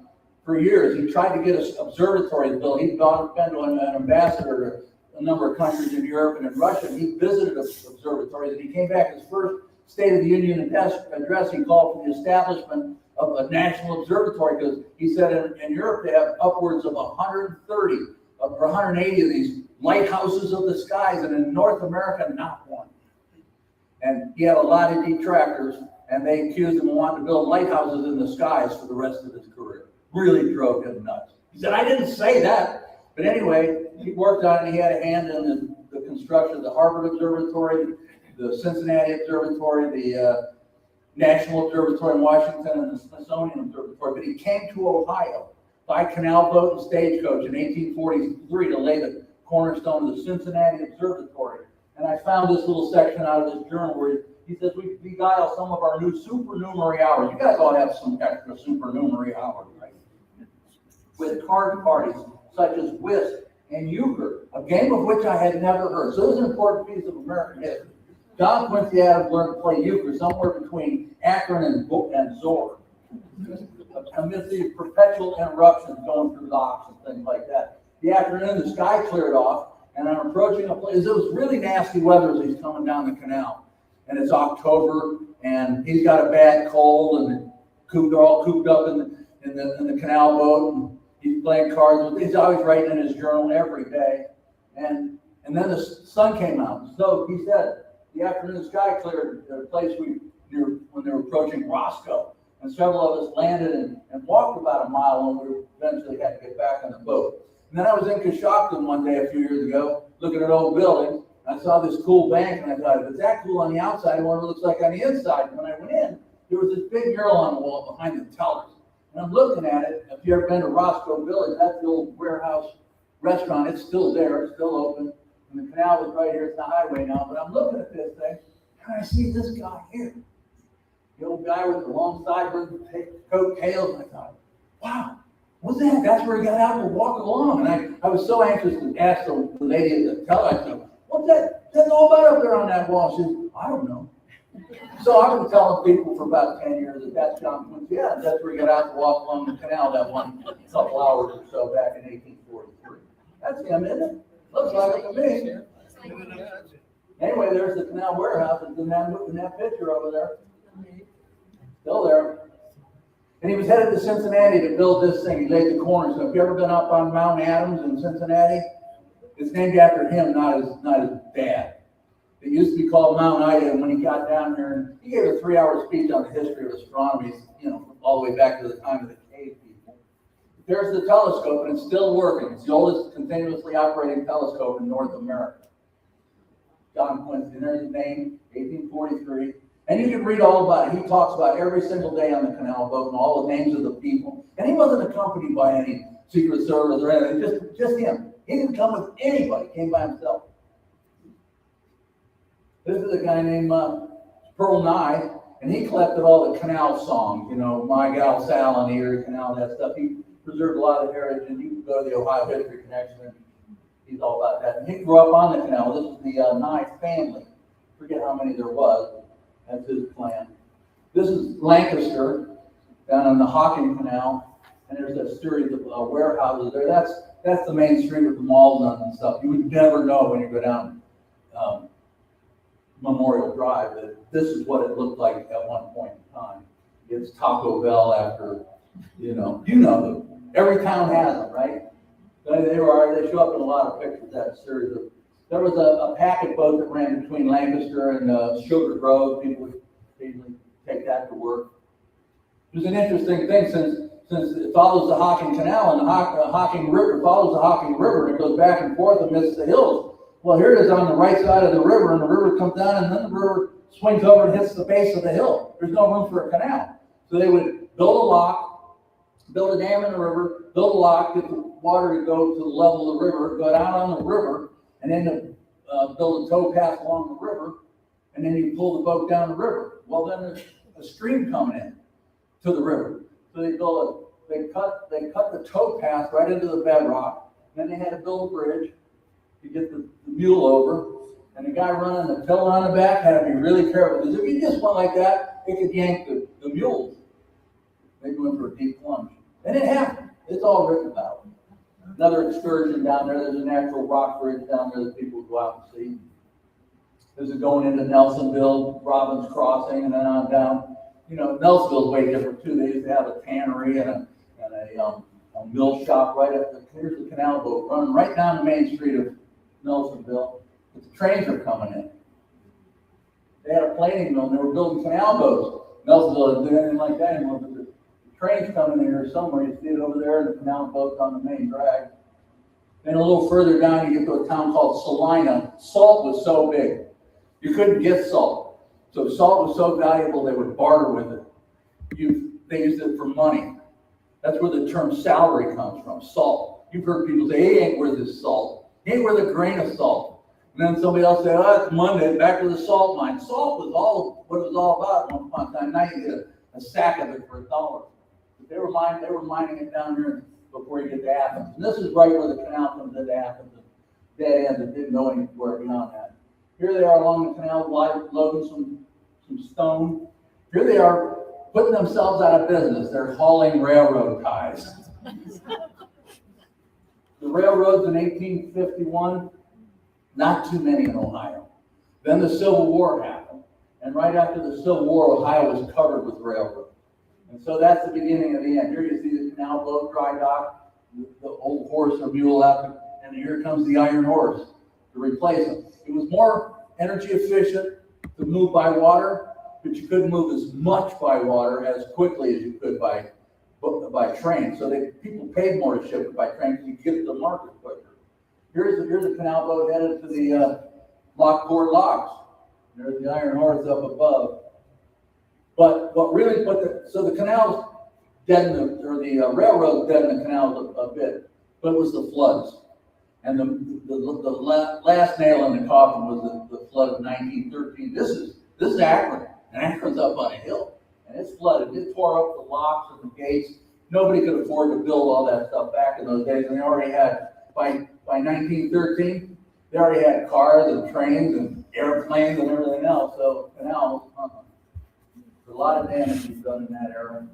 for years. He tried to get an observatory built. He'd been an ambassador to a number of countries in Europe and in Russia. He visited observatories, and he came back. His first State of the Union address, he called for the establishment of a national observatory, because he said in Europe they have upwards of 130 or 180 of these lighthouses of the skies, and in North America, not one. And he had a lot of detractors, and they accused him of wanting to build lighthouses in the skies for the rest of his career. Really drove him nuts. He said, I didn't say that. But anyway, he worked on it. He had a hand in the construction of the Harvard Observatory, the Cincinnati Observatory, the National Observatory in Washington, and the Smithsonian Observatory. But he came to Ohio by canal boat and stagecoach in 1843 to lay the cornerstone of the Cincinnati Observatory. And I found this little section out of his journal where he says, we beguile some of our new supernumerary hours. You guys all have some extra supernumerary hours, right? With card parties such as whist and euchre, a game of which I had never heard. So this is an important piece of American history. John Quincy Adams learned to play euchre somewhere between Akron and Zor, amidst these perpetual interruptions going through locks and things like that. The afternoon, the sky cleared off, and I'm approaching a place. It was really nasty weather as he's coming down the canal. And it's October, and he's got a bad cold, and they're all cooped up in the canal boat, and he's playing cards. He's always writing in his journal every day. And then the sun came out. So he said, the afternoon sky cleared at a place when they were approaching Roscoe. And several of us landed and walked about a mile, and we eventually had to get back on the boat. And then I was in Coshocton one day a few years ago, looking at old buildings. I saw this cool bank, and I thought, if it's that cool on the outside, I wonder what it looks like on the inside. And when I went in, there was this big mural on the wall behind the tellers. And I'm looking at it. If you've ever been to Roscoe Village, that's the old warehouse restaurant. It's still there. It's still open. And the canal is right here. It's the highway now. But I'm looking at this thing, and I see this guy here. The old guy with the long sideburns, coat tails. And I thought, wow, what's that? That's where he got out to walk along. And I was so anxious to ask the lady at the teller. I said, what's that There's all about up there on that wall. She says, I don't know. So I've been telling people for about 10 years that that's John Quincy. Yeah, that's where he got out to walk along the canal that one couple hours or so back in 1843. That's him, isn't it? Looks like it to me. Anyway, there's the canal warehouse. It's in that picture over there. Still there. And he was headed to Cincinnati to build this thing. He laid the corner. So if you ever been up on Mount Adams in Cincinnati, it's named after him, not his dad. It used to be called Mount Ida, and when he got down there, he gave a 3-hour speech on the history of astronomy, all the way back to the time of the cave people. There's the telescope, and it's still working. It's the oldest continuously operating telescope in North America. John Quincy, and there's his name, 1843. And you can read all about it. He talks about every single day on the canal boat and all the names of the people. And he wasn't accompanied by any Secret Service or anything, just him. He didn't come with anybody, he came by himself. This is a guy named Pearl Nye, and he collected all the canal songs, My Gal Sal on the Erie Canal, that stuff. He preserved a lot of the heritage, and you can go to the Ohio History Connection, and he's all about that. And he grew up on the canal. This is the Nye family. Forget how many there was. That's his clan. This is Lancaster, down on the Hocking Canal, and there's a series of warehouses there. That's the main street with the malls on and stuff. You would never know when you go down Memorial Drive that this is what it looked like at one point in time. It's Taco Bell after, them. Every town has them, right? They show up in a lot of pictures. That series of. There was a packet boat that ran between Lancaster and Sugar Grove. People would occasionally take that to work. It was an interesting thing since it follows the Hocking Canal, and the Hocking River follows the Hocking River, and it goes back and forth amidst the hills. Well, here it is on the right side of the river, and the river comes down, and then the river swings over and hits the base of the hill. There's no room for a canal. So they would build a lock, build a dam in the river, build a lock, get the water to go to the level of the river, go down on the river, and then build a towpath along the river, and then you pull the boat down the river. Well, then there's a stream coming in to the river. So they cut the towpath right into the bedrock, and then they had to build a bridge to get the mule over, and the guy running the tiller on the back had to be really careful, because if you just went like that, it could yank the mules. They go in for a deep plunge. And it happened. It's all written about. Another excursion down there, there's a natural rock bridge down there that people go out and see. There's a going into Nelsonville, Robbins Crossing, and then on down. Nelsonville's way different too. They used to have a tannery and a mill shop right up there. Here's the canal boat running right down the main street of Nelsonville. But the trains are coming in. They had a planing mill, and they were building canal boats. Nelsonville didn't do anything like that anymore, but the trains coming in here somewhere. You see it over there, and the canal boats on the main drag. Then a little further down, you get to a town called Salina. Salt was so big, you couldn't get salt. So salt was so valuable, they would barter with it. They used it for money. That's where the term salary comes from, salt. You've heard people say, he ain't worth his salt. He ain't worth a grain of salt. And then somebody else say, oh, it's Monday, back to the salt mine. Salt was all what it was all about at one point in time. Now you get a sack of it for $1. But they were mining it down here before you get to Athens. And this is right where the canal comes into Athens. Dead end that didn't go anywhere beyond that. Here they are along the canal, loading some stone. Here they are putting themselves out of business. They're hauling railroad ties. The railroads in 1851, not too many in Ohio. Then the Civil War happened. And right after the Civil War, Ohio was covered with railroads. And so that's the beginning of the end. Here you see the canal boat, dry dock, the old horse or mule out there, and here comes the iron horse to replace them. It was more energy efficient to move by water, but you couldn't move as much by water as quickly as you could by train. So people paid more to ship it by train because you could get to the market quicker. Here's a canal boat headed to the Lockport Locks. There's the iron horse up above. So the canals deadened, or the railroads deadened the canals a bit, but it was the floods. And the last nail in the coffin was the flood of 1913. This is Akron, and Akron's up on a hill, and it's flooded. It tore up the locks and the gates. Nobody could afford to build all that stuff back in those days, and they already had, by 1913, They already had cars and trains and airplanes and everything else, so canals, a lot of damage was done in that era.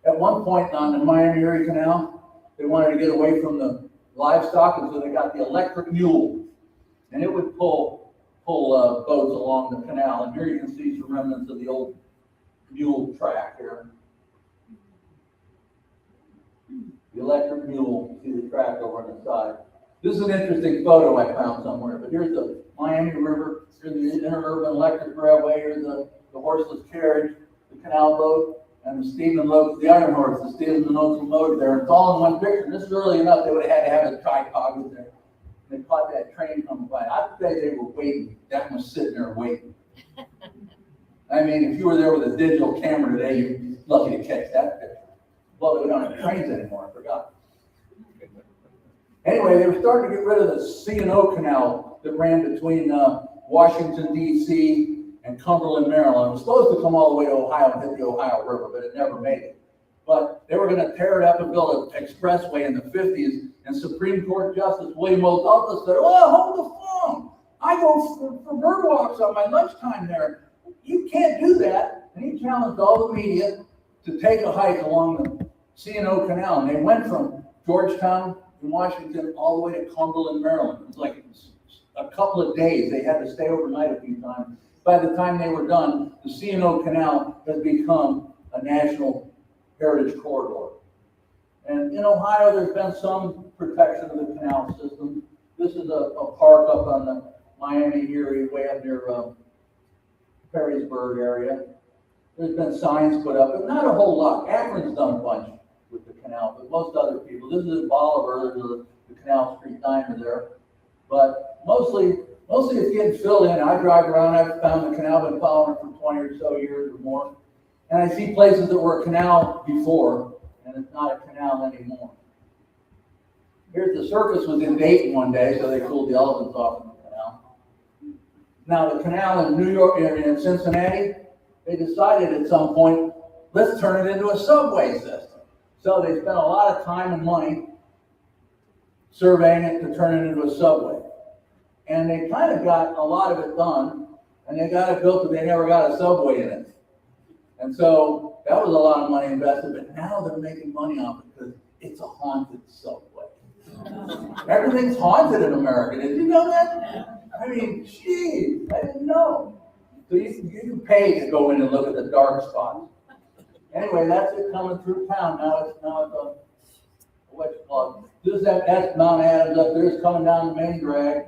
At one point on the Miami-Erie Canal, they wanted to get away from the livestock, and so they got the electric mule, and it would pull boats along the canal. And here you can see some remnants of the old mule track here. The electric mule, see the track over on the side. This is an interesting photo I found somewhere, but here's the Miami River, here's the interurban electric railway, here's the horseless carriage, the canal boat, and the steam and the iron horse, the steam and locomotive there. It's all in one picture. And this is early enough, they would have had to have a tripod with there. They caught that train coming by. I'd say they were waiting. That was sitting there waiting. I mean, if you were there with a digital camera today, you'd be lucky to catch that picture. Well, we don't have trains anymore, I forgot. Anyway, they were starting to get rid of the C&O Canal that ran between Washington, D.C., and Cumberland, Maryland. It was supposed to come all the way to Ohio and hit the Ohio River, but it never made it. But they were going to tear it up and build an expressway in the 50s, and Supreme Court Justice William O. Douglas said, "Oh, hold the phone. I go for bird walks on my lunchtime there. You can't do that." And he challenged all the media to take a hike along the C&O Canal, and they went from Georgetown in Washington all the way to Cumberland, Maryland. It was like a couple of days. They had to stay overnight a few times. By the time they were done, the C&O Canal has become a national heritage corridor. And in Ohio, there's been some protection of the canal system. This is a park up on the Miami-Erie, way up near Perrysburg area. There's been signs put up, but not a whole lot. Akron's done a bunch with the canal, but most other people. This is in Bolivar, there's the Canal Street Diner there. But mostly it's getting filled in. I drive around, I've found the canal, been following it for 20 or so years or more. And I see places that were a canal before, and it's not a canal anymore. Here's the circus was in Dayton one day, so they cooled the elephants off in the canal. Now the canal in New York, in Cincinnati, they decided at some point, let's turn it into a subway system. So they spent a lot of time and money surveying it to turn it into a subway. And they kind of got a lot of it done, and they got it built, but they never got a subway in it. And so that was a lot of money invested, but now they're making money off it because it's a haunted subway. Everything's haunted in America. Did you know that? I mean, geez, I didn't know. So you can pay to go in and look at the dark spots. Anyway, that's it coming through town. Now it's a what's it called? That's Mount Adams up there. It's coming down the main drag.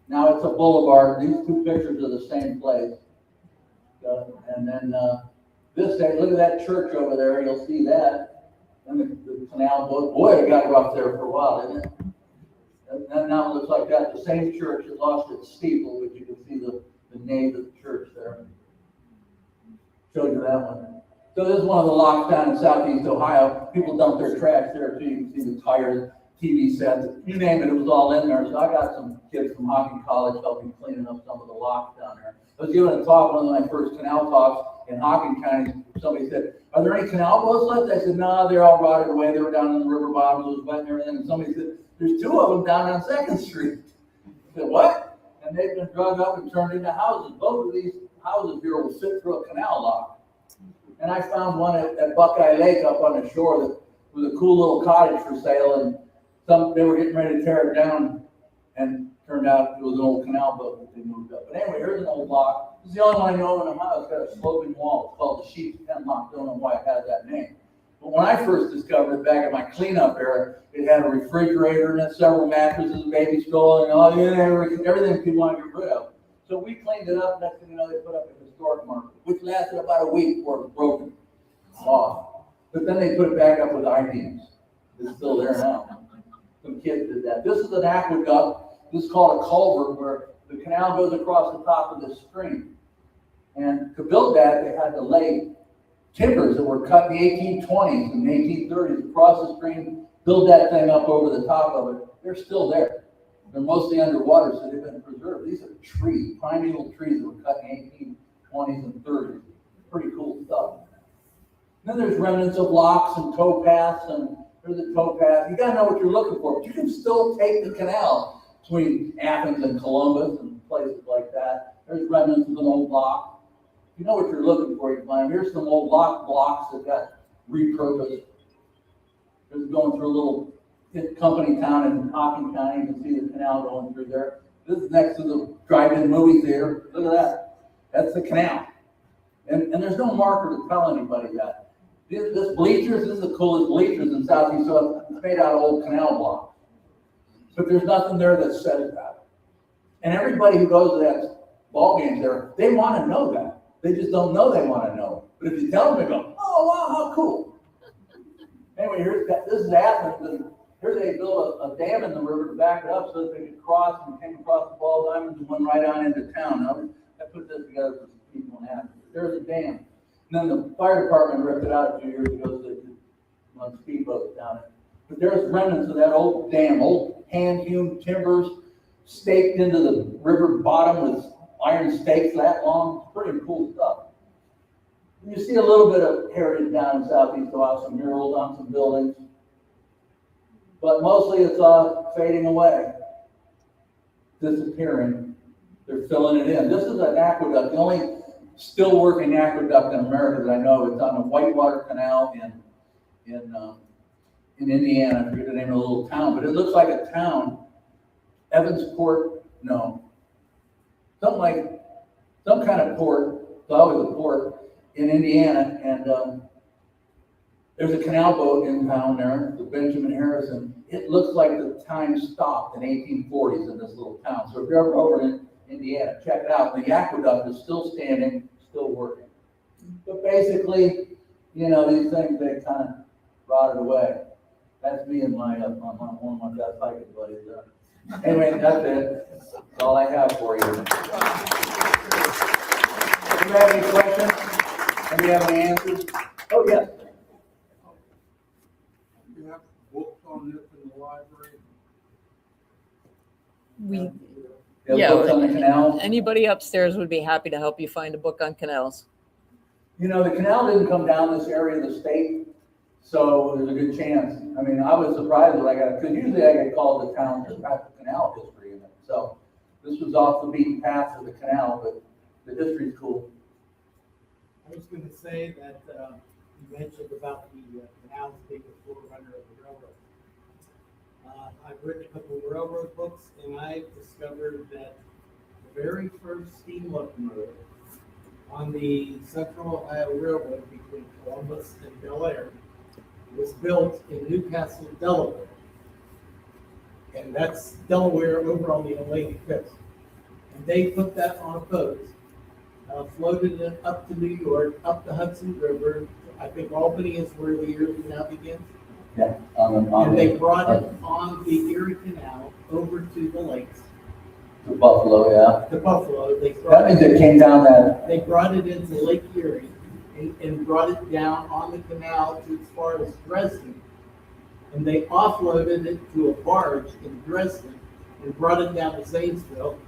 Now it's a boulevard. These two pictures are the same place. And then this day, look at that church over there. You'll see that. And the canal boat. Boy, it got rough there for a while, didn't it? And now it looks like that. The same church that lost its steeple, but you can see the nave of the church there. Showed you that one. So this is one of the locks down in southeast Ohio. People dump their trash there too. You can see the tires, TV sets, you name it, it was all in there. So I got some kids from Hocking College helping cleaning up some of the locks down there. I was giving a talk, one of my first canal talks in Hocking County. Somebody said, "Are there any canal boats left?" I said, "No, they're all rotted away. They were down in the river bottoms, it was wet and everything." And somebody said, "There's two of them down on 2nd Street. I said, "What?" And they've been drug up and turned into houses. Both of these houses here will fit through a canal lock. And I found one at Buckeye Lake up on the shore that was a cool little cottage for sale, and they were getting ready to tear it down, and turned out it was an old canal boat that they moved up. But anyway, here's an old lock. This is the only one I know in Ohio. It's got a sloping wall. It's called the Sheep's Pen Lock. Don't know why it has that name. But when I first discovered it back in my cleanup era, it had a refrigerator in it, several mattresses, a baby stroller, and all everything people want to get rid of. So we cleaned it up. Next thing you know, they put up a historic marker, which lasted about a week before it was broken off. But then they put it back up with I-beams. It's still there now. Some kids did that. This is an aqueduct. This is called a culvert, where the canal goes across the top of this stream. And to build that, they had to lay timbers that were cut in the 1820s and 1830s across the stream, build that thing up over the top of it. They're still there. They're mostly underwater, so they've been preserved. These are trees, primeval trees that were cut in the 1820s and 30s. Pretty cool stuff. Then there's remnants of locks and towpaths, and there's a towpath. You gotta know what you're looking for, but you can still take the canal between Athens and Columbus and places like that. There's remnants of an old lock. You know what you're looking for, you find. Here's some old lock blocks that got repurposed. There's going through a little company town in Hocking County. You can see the canal going through there. This is next to the drive-in movie theater. Look at that. That's the canal. And there's no marker to tell anybody that. This bleachers, this is the coolest bleachers in Southeast, so it's made out of old canal blocks. But there's nothing there that says that. And everybody who goes to that ball game there, they want to know that. They just don't know they want to know. But if you tell them, they go, oh, wow, how cool. Anyway, this is Athens, and here they built a dam in the river to back it up so that they could cross and came across the Ball Diamonds and went right on into town. Now, I put this together for some people in Athens. There's a dam. And then the fire department ripped it out a few years ago so they could run speedboats down it. But there's remnants of that old dam, old hand-hewn timbers staked into the river bottom with iron stakes that long. It's pretty cool stuff. You see a little bit of heritage down in Southeast Ohio, some murals on some buildings. But mostly it's fading away, disappearing. They're filling it in. This is an aqueduct, the only still working aqueduct in America that I know. It's on the Whitewater Canal in Indiana. I forget the name of the little town, but it looks like a town. Evansport, no. Some kind of port. It's always a port in Indiana, and there's a canal boat in town there, the Benjamin Harrison. It looks like the time stopped in 1840s in this little town. So if you're ever over in Indiana, check it out. The aqueduct is still standing, still working. But basically, you know, these things, they kind of rotted away. That's me and one of my best hiking buddies there. Anyway, that's it. That's all I have for you. Do you have any questions? Do you have any answers? Oh, yes. You have books on this in the library? Yeah, books on the canal. Anybody upstairs would be happy to help you find a book on canals. You know, the canal didn't come down this area of the state, so there's a good chance. I mean, I was surprised when I got, because usually I get called to town to have the canal history in it. So this was off the beaten path of the canal, but the history's cool. I was going to say that you mentioned about the canals being the forerunner of the railroad. I've written a couple of railroad books, and I've discovered that the very first steam locomotive on the Central Ohio Railroad between Columbus and Bel Air was built in Newcastle, Delaware. And that's Delaware over on the Allegheny Coast. And they put that on a boat, floated it up to New York, up the Hudson River. I think Albany is where the Erie Canal begins. Yeah. And they brought it on the Erie Canal over to the lakes. To Buffalo, yeah. To Buffalo. That means it came down that. They brought it into Lake Erie and brought it down on the canal to as far as Dresden. And they offloaded it to a barge in Dresden and brought it down to Zanesville.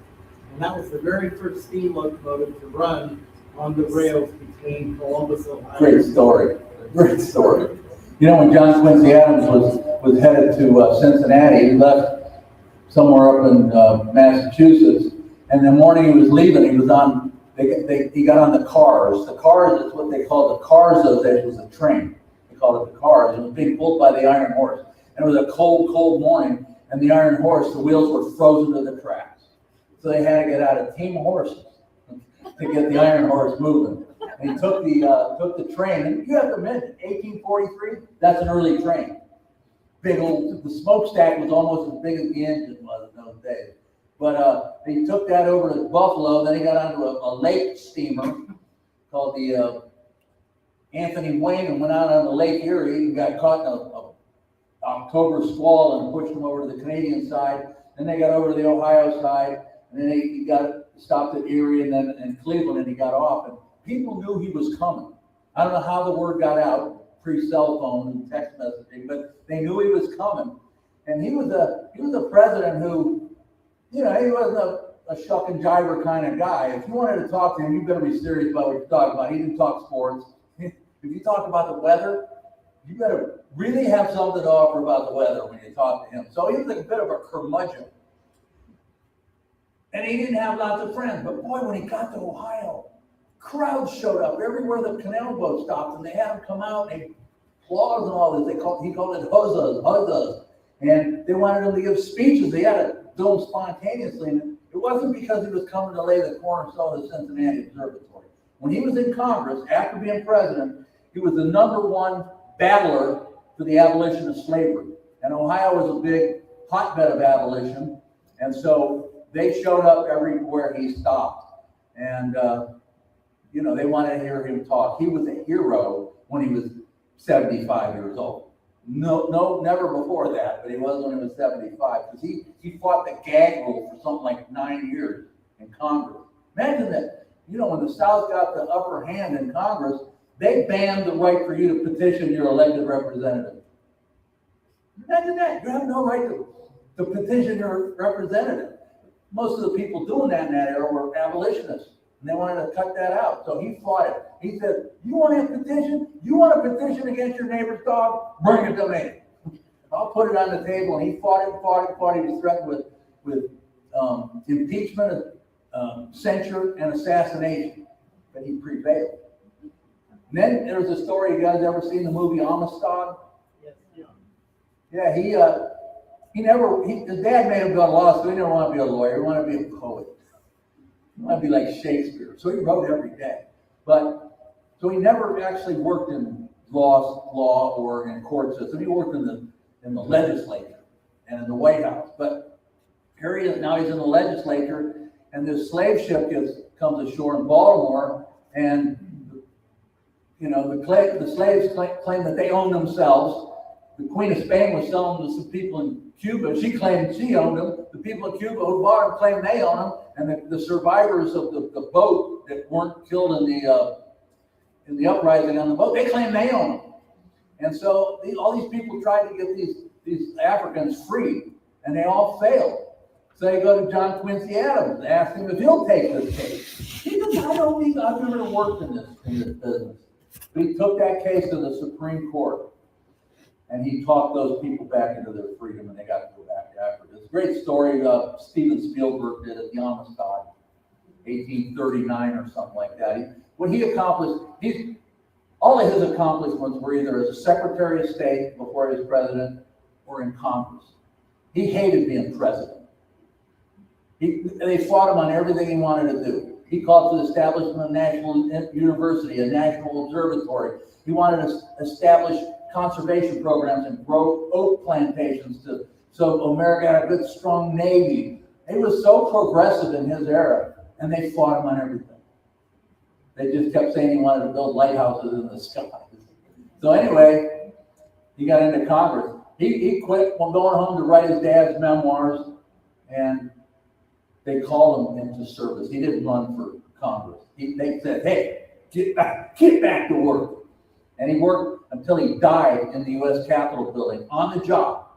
And that was the very first steam locomotive to run on the rails between Columbus, Ohio. Great story. Great story. You know, when John Quincy Adams was headed to Cincinnati, he left somewhere up in Massachusetts, and the morning he was leaving, he was on. He got on the cars. The cars is what they called the cars those days. Was a train. They called it the cars. It was being pulled by the iron horse, and it was a cold, cold morning. And the iron horse, the wheels were frozen to the tracks, so they had to get out a team of horses to get the iron horse moving. And he took the train, and you have to admit, 1843, that's an early train. Big old, the smokestack was almost as big as the engine was in those days. But he took that over to Buffalo, then he got onto a lake steamer called the Anthony Wayne and went out on the Lake Erie and got caught in a October squall and pushed him over to the Canadian side. Then they got over to the Ohio side, and then he got stopped at Erie and then in Cleveland, and he got off. And people knew he was coming. I don't know how the word got out, pre-cell phone and text messaging, but they knew he was coming. And he was a president who, you know, he wasn't a shuck and jiver kind of guy. If you wanted to talk to him, you better be serious about what you're talking about. He didn't talk sports. If you talk about the weather, you better really have something to offer about the weather when you talk to him. So he was a bit of a curmudgeon. And he didn't have lots of friends, but boy, when he got to Ohio, crowds showed up everywhere the canal boat stopped, and they had him come out and applause and all this. He called it huzzas. And they wanted him to give speeches. They had to do them spontaneously. And it wasn't because he was coming to lay the cornerstone of the Cincinnati Observatory. When he was in Congress, after being president, he was the #1 battler for the abolition of slavery. And Ohio was a big hotbed of abolition. And so they showed up everywhere he stopped. And, they wanted to hear him talk. He was a hero when he was 75 years old. No, never before that, but he was when he was 75, because he fought the gag rule for something like 9 years in Congress. Imagine that, when the South got the upper hand in Congress, they banned the right for you to petition your elected representative. Imagine that. You have no right to petition your representative. Most of the people doing that in that era were abolitionists, and they wanted to cut that out. So he fought it. He said, you want a petition? You want a petition against your neighbor's dog? Bring it to me. I'll put it on the table. And he fought it. He was threatened with impeachment, censure, and assassination. But he prevailed. And then there's a story, you guys ever seen the movie Amistad? Yes. Yeah, his dad made him go to law school. He didn't want to be a lawyer. He wanted to be a poet. He wanted to be like Shakespeare. So he wrote every day. So he never actually worked in law or in court system. He worked in the legislature and in the White House. But here he is, now he's in the legislature, and this slave ship comes ashore in Baltimore, and the slaves claim that they own themselves. The Queen of Spain was selling them to some people in Cuba. She claimed she owned them. The people in Cuba who bought them claimed they own them. And the survivors of the boat that weren't killed in the uprising on the boat, they claim they own them. And so all these people tried to get these Africans free, and they all failed. So they go to John Quincy Adams and ask him if he'll take this case. He says, I've never worked in this business. But he took that case to the Supreme Court, and he talked those people back into their freedom, and they got to go back to Africa. It's a great story. Steven Spielberg did it, the Amistad, 1839 or something like that. What he accomplished, all of his accomplishments were either as a Secretary of State before he was president or in Congress. He hated being president. They fought him on everything he wanted to do. He called for the establishment of a national university, a national observatory. He wanted to establish conservation programs and grow oak plantations so America had a good, strong navy. He was so progressive in his era, and they fought him on everything. They just kept saying he wanted to build lighthouses in the sky. So anyway, he got into Congress. He quit going home to write his dad's memoirs, and they called him into service. He didn't run for Congress. They said, hey, get back to work. And he worked until he died in the U.S. Capitol building on the job.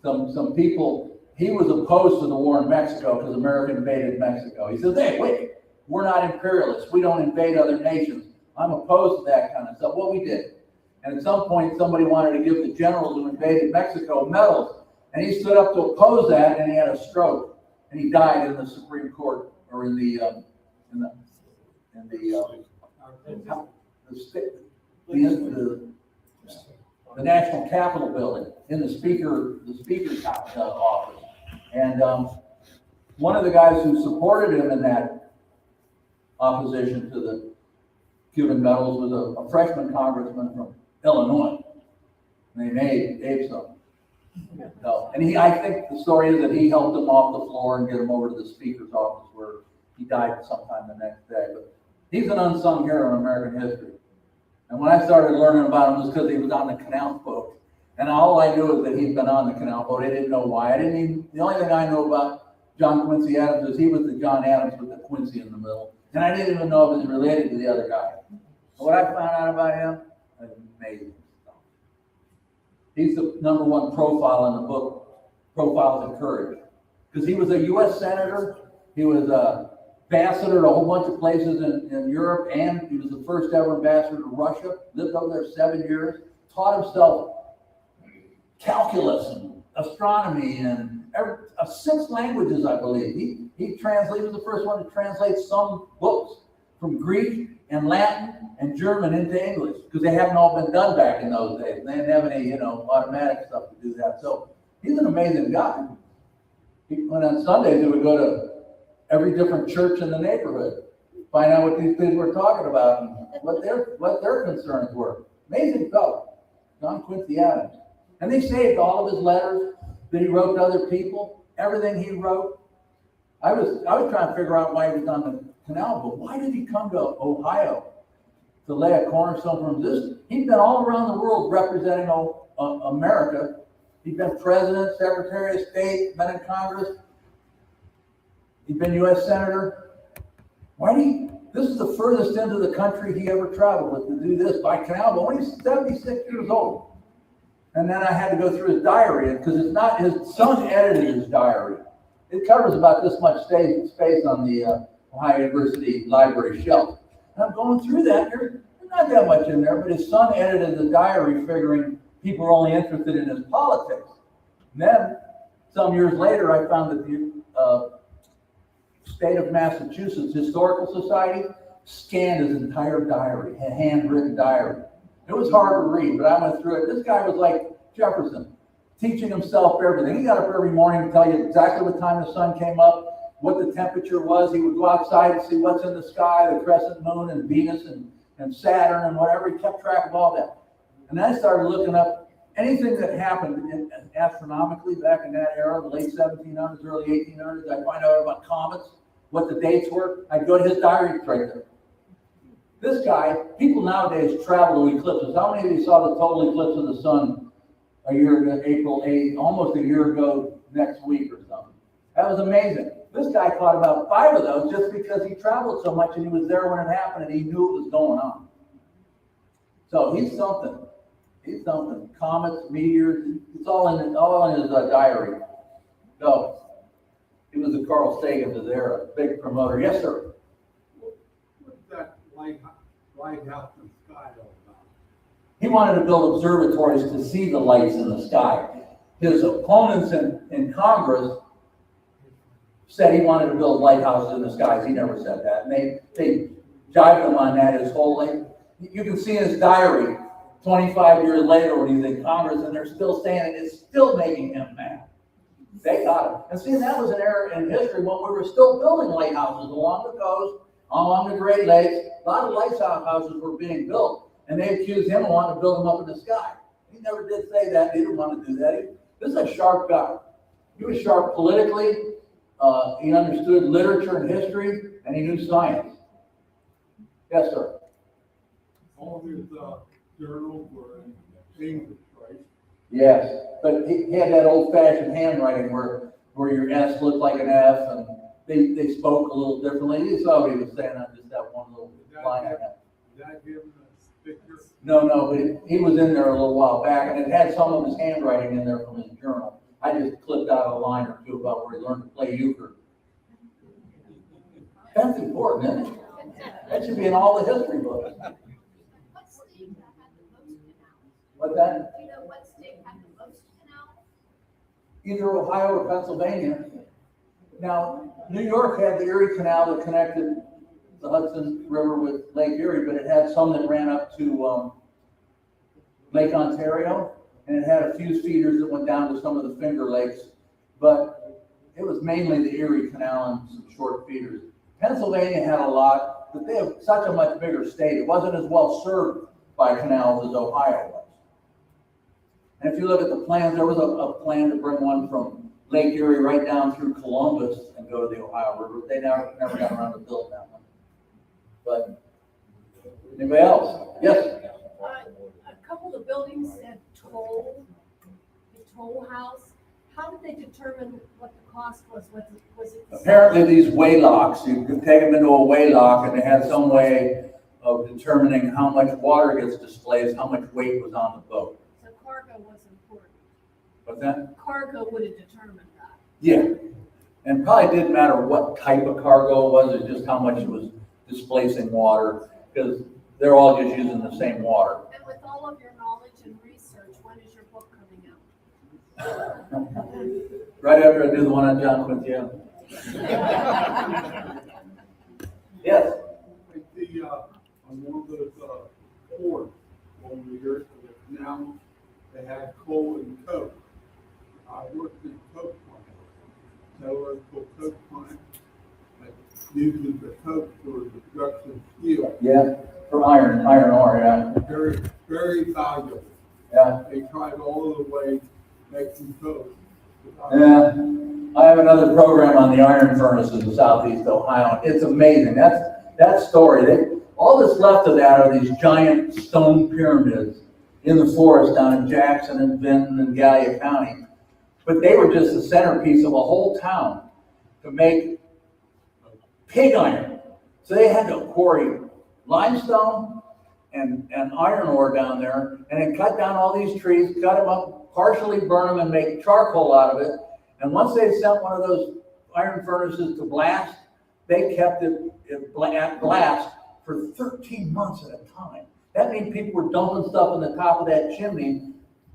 Some people, he was opposed to the war in Mexico because America invaded Mexico. He says, hey, wait, we're not imperialists. We don't invade other nations. I'm opposed to that kind of stuff. Well, we did. And at some point, somebody wanted to give the generals who invaded Mexico medals. And he stood up to oppose that, and he had a stroke. And he died in the Supreme Court, or in the National Capitol building, in the Speaker's office. And one of the guys who supported him in that opposition to the Cuban medals was a freshman congressman from Illinois named Abe something. No. And I think the story is that he helped him off the floor and get him over to the Speaker's office, where he died sometime the next day. But he's an unsung hero in American history. And when I started learning about him, it was because he was on the Canals boat. And all I knew is that he'd been on the canal boat. I didn't know why. The only thing I know about John Quincy Adams is he was the John Adams with the Quincy in the middle. And I didn't even know if he was related to the other guy. But what I found out about him was amazing. He's the #1 profile in the book, Profiles in Courage. Because he was a U.S. Senator, he was a ambassador to a whole bunch of places in Europe, and he was the first ever ambassador to Russia, lived over there 7 years, taught himself calculus and astronomy and 6 languages, I believe. He was the first one to translate some books from Greek and Latin and German into English, because they hadn't all been done back in those days. They didn't have any, automatic stuff to do that. So he's an amazing guy. When on Sundays, he would go to every different church in the neighborhood, find out what these people were talking about and what their concerns were. Amazing fellow, John Quincy Adams. And they saved all of his letters that he wrote to other people, everything he wrote. I was trying to figure out why he was on the canal, but why did he come to Ohio to lay a cornerstone from this? He'd been all around the world representing America. He'd been president, secretary of state, been in Congress. He'd been U.S. senator. This is the furthest into the country he ever traveled with to do this by canal, but when he's 76 years old. And then I had to go through his diary, because it's not, his son edited his diary. It covers about this much space on the Ohio University library shelf. And I'm going through that, there's not that much in there, but his son edited the diary figuring people were only interested in his politics. And then, some years later, I found that the state of Massachusetts Historical Society scanned his entire diary, a handwritten diary. It was hard to read, but I went through it. This guy was like Jefferson, teaching himself everything. He got up every morning to tell you exactly what time the sun came up, what the temperature was. He would go outside and see what's in the sky, the crescent moon and Venus and Saturn and whatever. He kept track of all that. And then I started looking up anything that happened astronomically back in that era, the late 1700s, early 1800s. I'd find out about comets, what the dates were. I'd go to his diary, it's right there. This guy, people nowadays travel to eclipses. How many of you saw the total eclipse of the sun a year ago, April 8th, almost a year ago next week or something? That was amazing. This guy caught about 5 of those just because he traveled so much and he was there when it happened and he knew it was going on. So he's something. He's something. Comets, meteors, it's all in his diary. So he was a Carl Sagan of his era, big promoter. Yes, sir. What's that lighthouse in the sky all about? He wanted to build observatories to see the lights in the sky. His opponents in Congress said he wanted to build lighthouses in the skies. He never said that. And they jibed him on that his whole life. You can see in his diary 25 years later when he's in Congress and they're still saying it. It's still making him mad. They got him. And see, that was an era in history when we were still building lighthouses along the coast, along the Great Lakes. A lot of lighthouses were being built. And they accused him of wanting to build them up in the sky. He never did say that. He didn't want to do that. This is a sharp guy. He was sharp politically. He understood literature and history, and he knew science. Yes, sir. All his journals were in English, right? Yes, but he had that old-fashioned handwriting where your S looked like an F, and they spoke a little differently. You saw what he was saying on just that one little line. Did that give him a picture? No, but he was in there a little while back, and it had some of his handwriting in there from his journal. I just clipped out a line or two about where he learned to play euchre. That's important, isn't it? That should be in all the history books. What state had the most canals? What's that? Do you know what state had the most canals? Either Ohio or Pennsylvania. Now, New York had the Erie Canal that connected the Hudson River with Lake Erie, but it had some that ran up to Lake Ontario, and it had a few feeders that went down to some of the Finger Lakes, but it was mainly the Erie Canal and some short feeders. Pennsylvania had a lot, but they have such a much bigger state. It wasn't as well served by canals as Ohio was. And if you look at the plans, there was a plan to bring one from Lake Erie right down through Columbus and go to the Ohio River. They never got around to building that one. But anybody else? Yes? A couple of buildings said the toll house. How did they determine what the cost was? Was it Apparently these waylocks, you could take them into a waylock and they had some way of determining how much water gets displaced, how much weight was on the boat. So cargo was important. What's that? Cargo would have determined that. Yeah. And probably didn't matter what type of cargo it was, it's just how much it was displacing water, because they're all just using the same water. And with all of your knowledge and research, when is your book coming Right after I do the one on John Quincy Island. Yes, Like the, on one of those, ports on the earth of the canal, they had coal and coke. I worked in a coke plant, metallurgical coke plant, that uses the coke for the production of steel. yeah, for iron ore, yeah, Very, very valuable. yeah. They tried all of the ways making coke. Yeah, I have another program on the iron furnaces in southeast Ohio. It's amazing. That story. All that's left of that are these giant stone pyramids in the forest down in Jackson and Vinton and Gallia County. But they were just the centerpiece of a whole town to make pig iron. So they had to quarry limestone and iron ore down there, and then cut down all these trees, cut them up, partially burn them, and make charcoal out of it. And once they sent one of those iron furnaces to blast, they kept it at blast for 13 months at a time. That means people were dumping stuff on the top of that chimney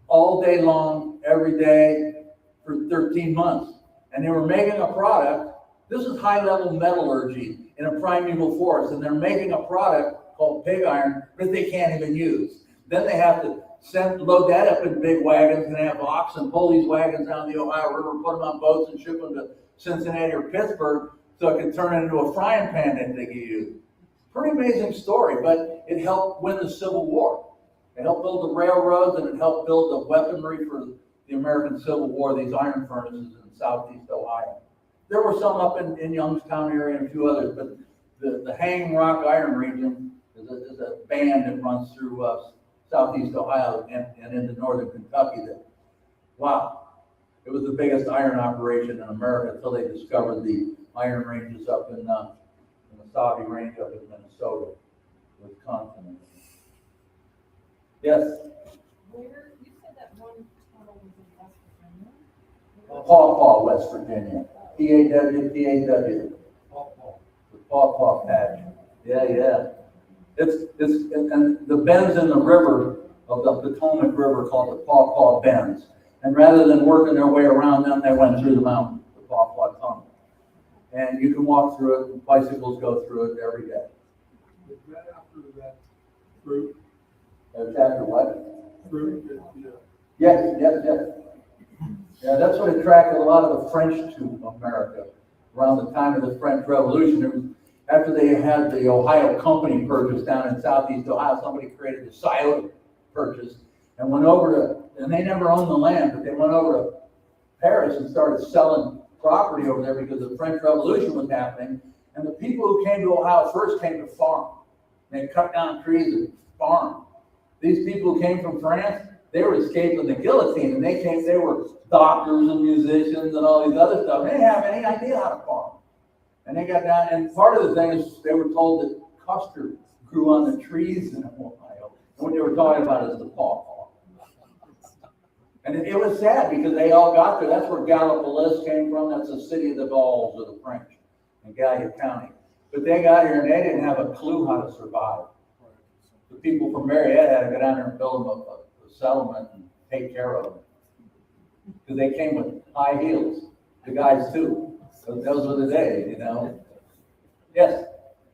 all day long, every day, for 13 months. And they were making a product. This is high-level metallurgy in a primeval forest, and they're making a product called pig iron that they can't even use. Then they have to load that up in big wagons and have oxen pull these wagons down the Ohio River, put them on boats and ship them to Cincinnati or Pittsburgh so it can turn into a frying pan that they can use. Pretty amazing story, but it helped win the Civil War. It helped build the railroads, and it helped build the weaponry for the American Civil War, these iron furnaces in southeast Ohio. There were some up in Youngstown area and a few others, but the Hanging Rock Iron Region is a band that runs through southeast Ohio and into northern Kentucky. Wow, it was the biggest iron operation in America until they discovered the iron ranges up in the Saudi Range up in Minnesota, Wisconsin. Yes? Where, you said that one tunnel was in West Virginia? Paw, West Virginia. P-A-W. The Paw patch. Yeah. It's and the bends in the river of the Potomac River called the Paw Bends. And rather than working their way around them, they went through the mountain, the Paw Tunnel. And you can walk through it, and bicycles go through it every day. Is that after that fruit? That's after what? Fruit, Yes. Yeah, that's what attracted a lot of the French to America around the time of the French Revolution. It was after they had the Ohio Company purchase down in southeast Ohio, somebody created the Scioto purchase and went over to, and they never owned the land, but they went over to Paris and started selling property over there because the French Revolution was happening. And the people who came to Ohio first came to farm. They cut down trees and farm. These people who came from France, they were escaping the guillotine, and they were doctors and musicians and all these other stuff. They didn't have any idea how to farm. And they got down, and part of the thing is they were told that custard grew on the trees in Ohio. And what they were talking about is the pawpaw. And it was sad because they all got there. That's where Gallipolis came from. That's the city of the Gauls of the French in Gallia County. But they got here and they didn't have a clue how to survive. The people from Marietta had to go down there and build them a settlement and take care of them. Because they came with high heels, the guys too. So those were the days, you know. Yes?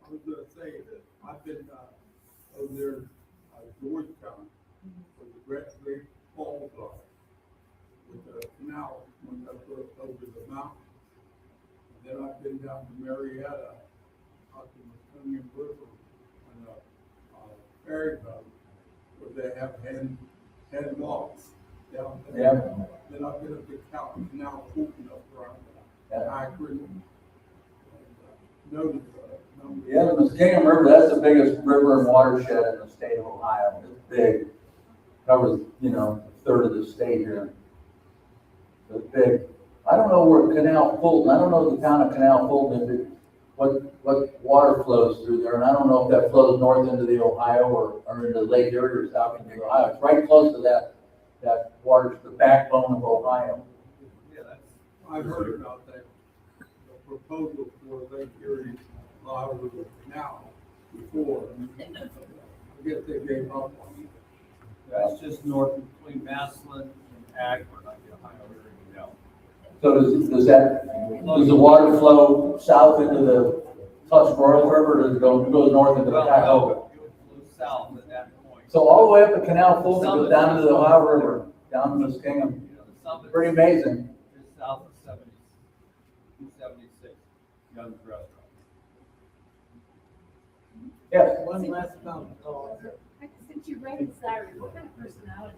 I was going to say that I've been over there Georgetown, where the Great Falls are, with the canal went up over the mountain. And then I've been down to Marietta, up in the Cunningham River, on a ferry boat, where they have hand walks down there. Yeah. Then I've been up to Canal Fulton up around Akron. Noted Yeah, the Muskingum River, that's the biggest river and watershed in the state of Ohio. It's big. Covers, a third of the state here. It's big. I don't know where Canal Fulton, I don't know the town of Canal Fulton, what water flows through there, and I don't know if that flows north into the Ohio or into Lake Erie or south into the Ohio. It's right close to that water, the backbone of Ohio. Yeah, I've heard about that, the proposal for Lake Erie out of the canal before. I guess they gave up on it. That's just north between Massillon and Akron, like the Ohio River Canal. So does the water flow south into the Tuscarora River, or does it go north into the Well, Cuyahoga? no, it was south at that point. So all the way up the canal, full, it goes down to the Ohio River, down to Muskingum. You know, the summit Pretty amazing. is south of 276, Young's Restaurant. Yes. One last comment. Since you raised Cyrus, what kind of personality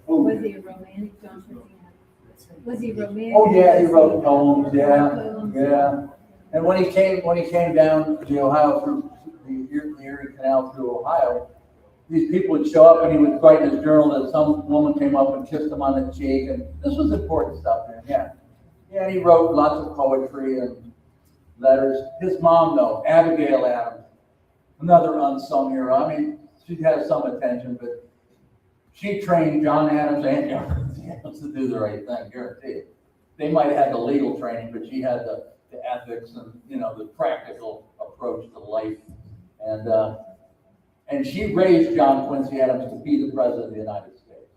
was he? A romantic, John Quincy Adams? Was he romantic? Oh, yeah, he wrote poems, yeah, Poems. yeah. And when he came down the Ohio through the Erie Canal through Ohio, these people would show up and he would write in his journal that some woman came up and kissed him on the cheek, and this was important stuff there, yeah. Yeah, and he wrote lots of poetry and letters. His mom, though, Abigail Adams, another unsung hero. I mean, she has some attention, but she trained John Adams and John Adams to do the right thing, guaranteed. They might have had the legal training, but she had the ethics and, you know, the practical approach to life. And she raised John Quincy Adams to be the president of the United States.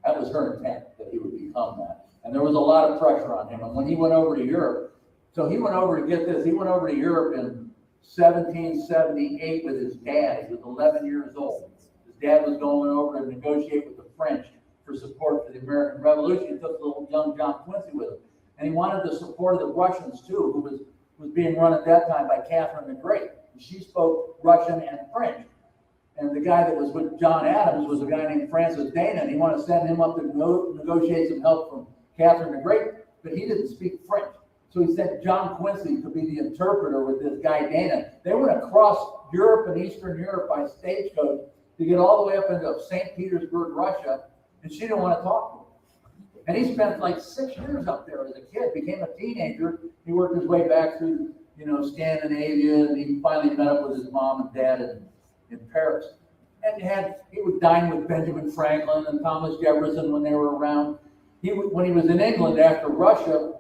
That was her intent, that he would become that. And there was a lot of pressure on him. And when he went over to Europe, so he went over to get this, he went over to Europe in 1778 with his dad. He was 11 years old. His dad was going over to negotiate with the French for support for the American Revolution. He took little young John Quincy with him. And he wanted the support of the Russians too, who was being run at that time by Catherine the Great. She spoke Russian and French. And the guy that was with John Adams was a guy named Francis Dana, and he wanted to send him up to negotiate some help from Catherine the Great, but he didn't speak French. So he sent John Quincy to be the interpreter with this guy Dana. They went across Europe and Eastern Europe by stagecoach to get all the way up into St. Petersburg, Russia, and she didn't want to talk to him. And he spent like 6 years up there as a kid, became a teenager. He worked his way back through, you know, Scandinavia, and he finally met up with his mom and dad in Paris. And he would dine with Benjamin Franklin and Thomas Jefferson when they were around. When he was in England after Russia,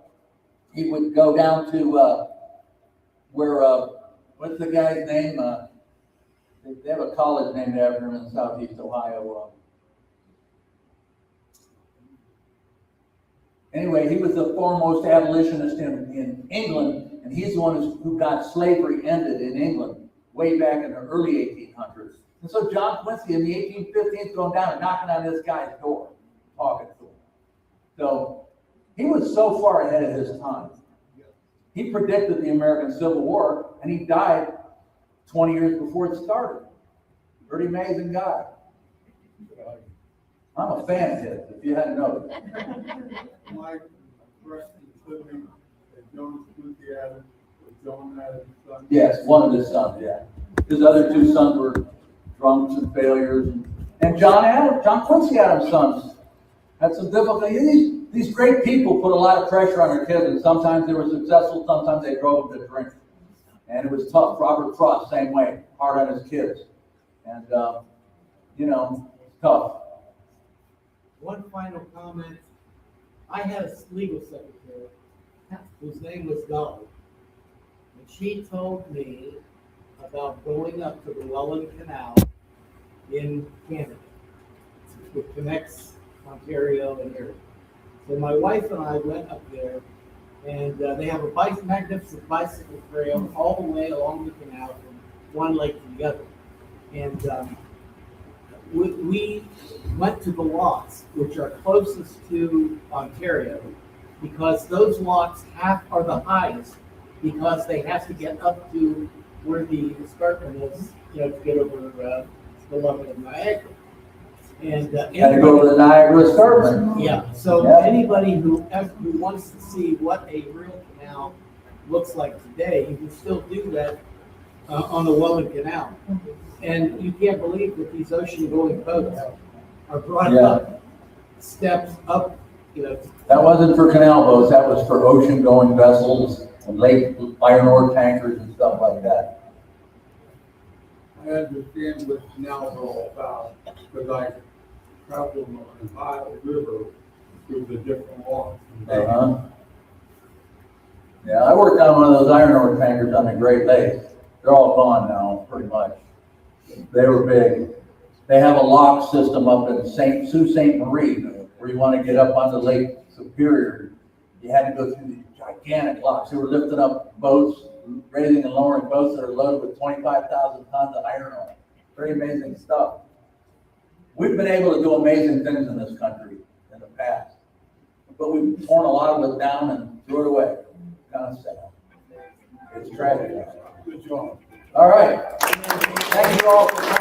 he would go down to what's the guy's name? They have a college named after him in Southeast Ohio. Anyway, he was the foremost abolitionist in England, and he's the one who got slavery ended in England way back in the early 1800s. And so John Quincy in the 1850s going down and knocking on this guy's door, talking to him. So he was so far ahead of his time. He predicted the American Civil War, and he died 20 years before it started. Pretty amazing guy. I'm a fan of his, if you hadn't noticed. Mike, Preston, living at Jones Quincy Adams, with John Adams' son. Yes, one of his sons, yeah. His other two sons were drunks and failures. And John Quincy Adams' sons had some difficulty. These great people put a lot of pressure on their kids, and sometimes they were successful, sometimes they drove them to drink. And it was tough. Robert Frost, same way, hard on his kids. And, tough. One final comment. I had a legal secretary whose name was Dolly. And she told me about going up to the Welland Canal in Canada, which connects Ontario and Erie. So my wife and I went up there, and they have a magnificent bicycle trail all the way along the canal from one lake to the other. And we went to the lots, which are closest to Ontario, because those lots are the highest, because they have to get up to where the escarpment is, to get over the level of Niagara. And Had to go to the Niagara Escarpment. yeah, so Yeah. anybody who wants to see what a real canal looks like today, you can still do that on the Welland Canal. And you can't believe that these ocean-going boats are brought up, steps up, That wasn't for canal boats, that was for ocean-going vessels and lake iron ore tankers and stuff like that. I understand what canals are all about, because I traveled on the Ohio River through the different locks. Uh-huh. Yeah, I worked on one of those iron ore tankers on the Great Lakes. They're all gone now, pretty much. They were big. They have a lock system up in Sault Ste. Marie, or you want to get up onto Lake Superior, you had to go through these gigantic locks. They were lifting up boats, raising and lowering boats that are loaded with 25,000 tons of iron ore. Very amazing stuff. We've been able to do amazing things in this country in the past, but we've torn a lot of it down and threw it away. Kind of sad. It's tragic. Good job. All right. Thank you all for coming.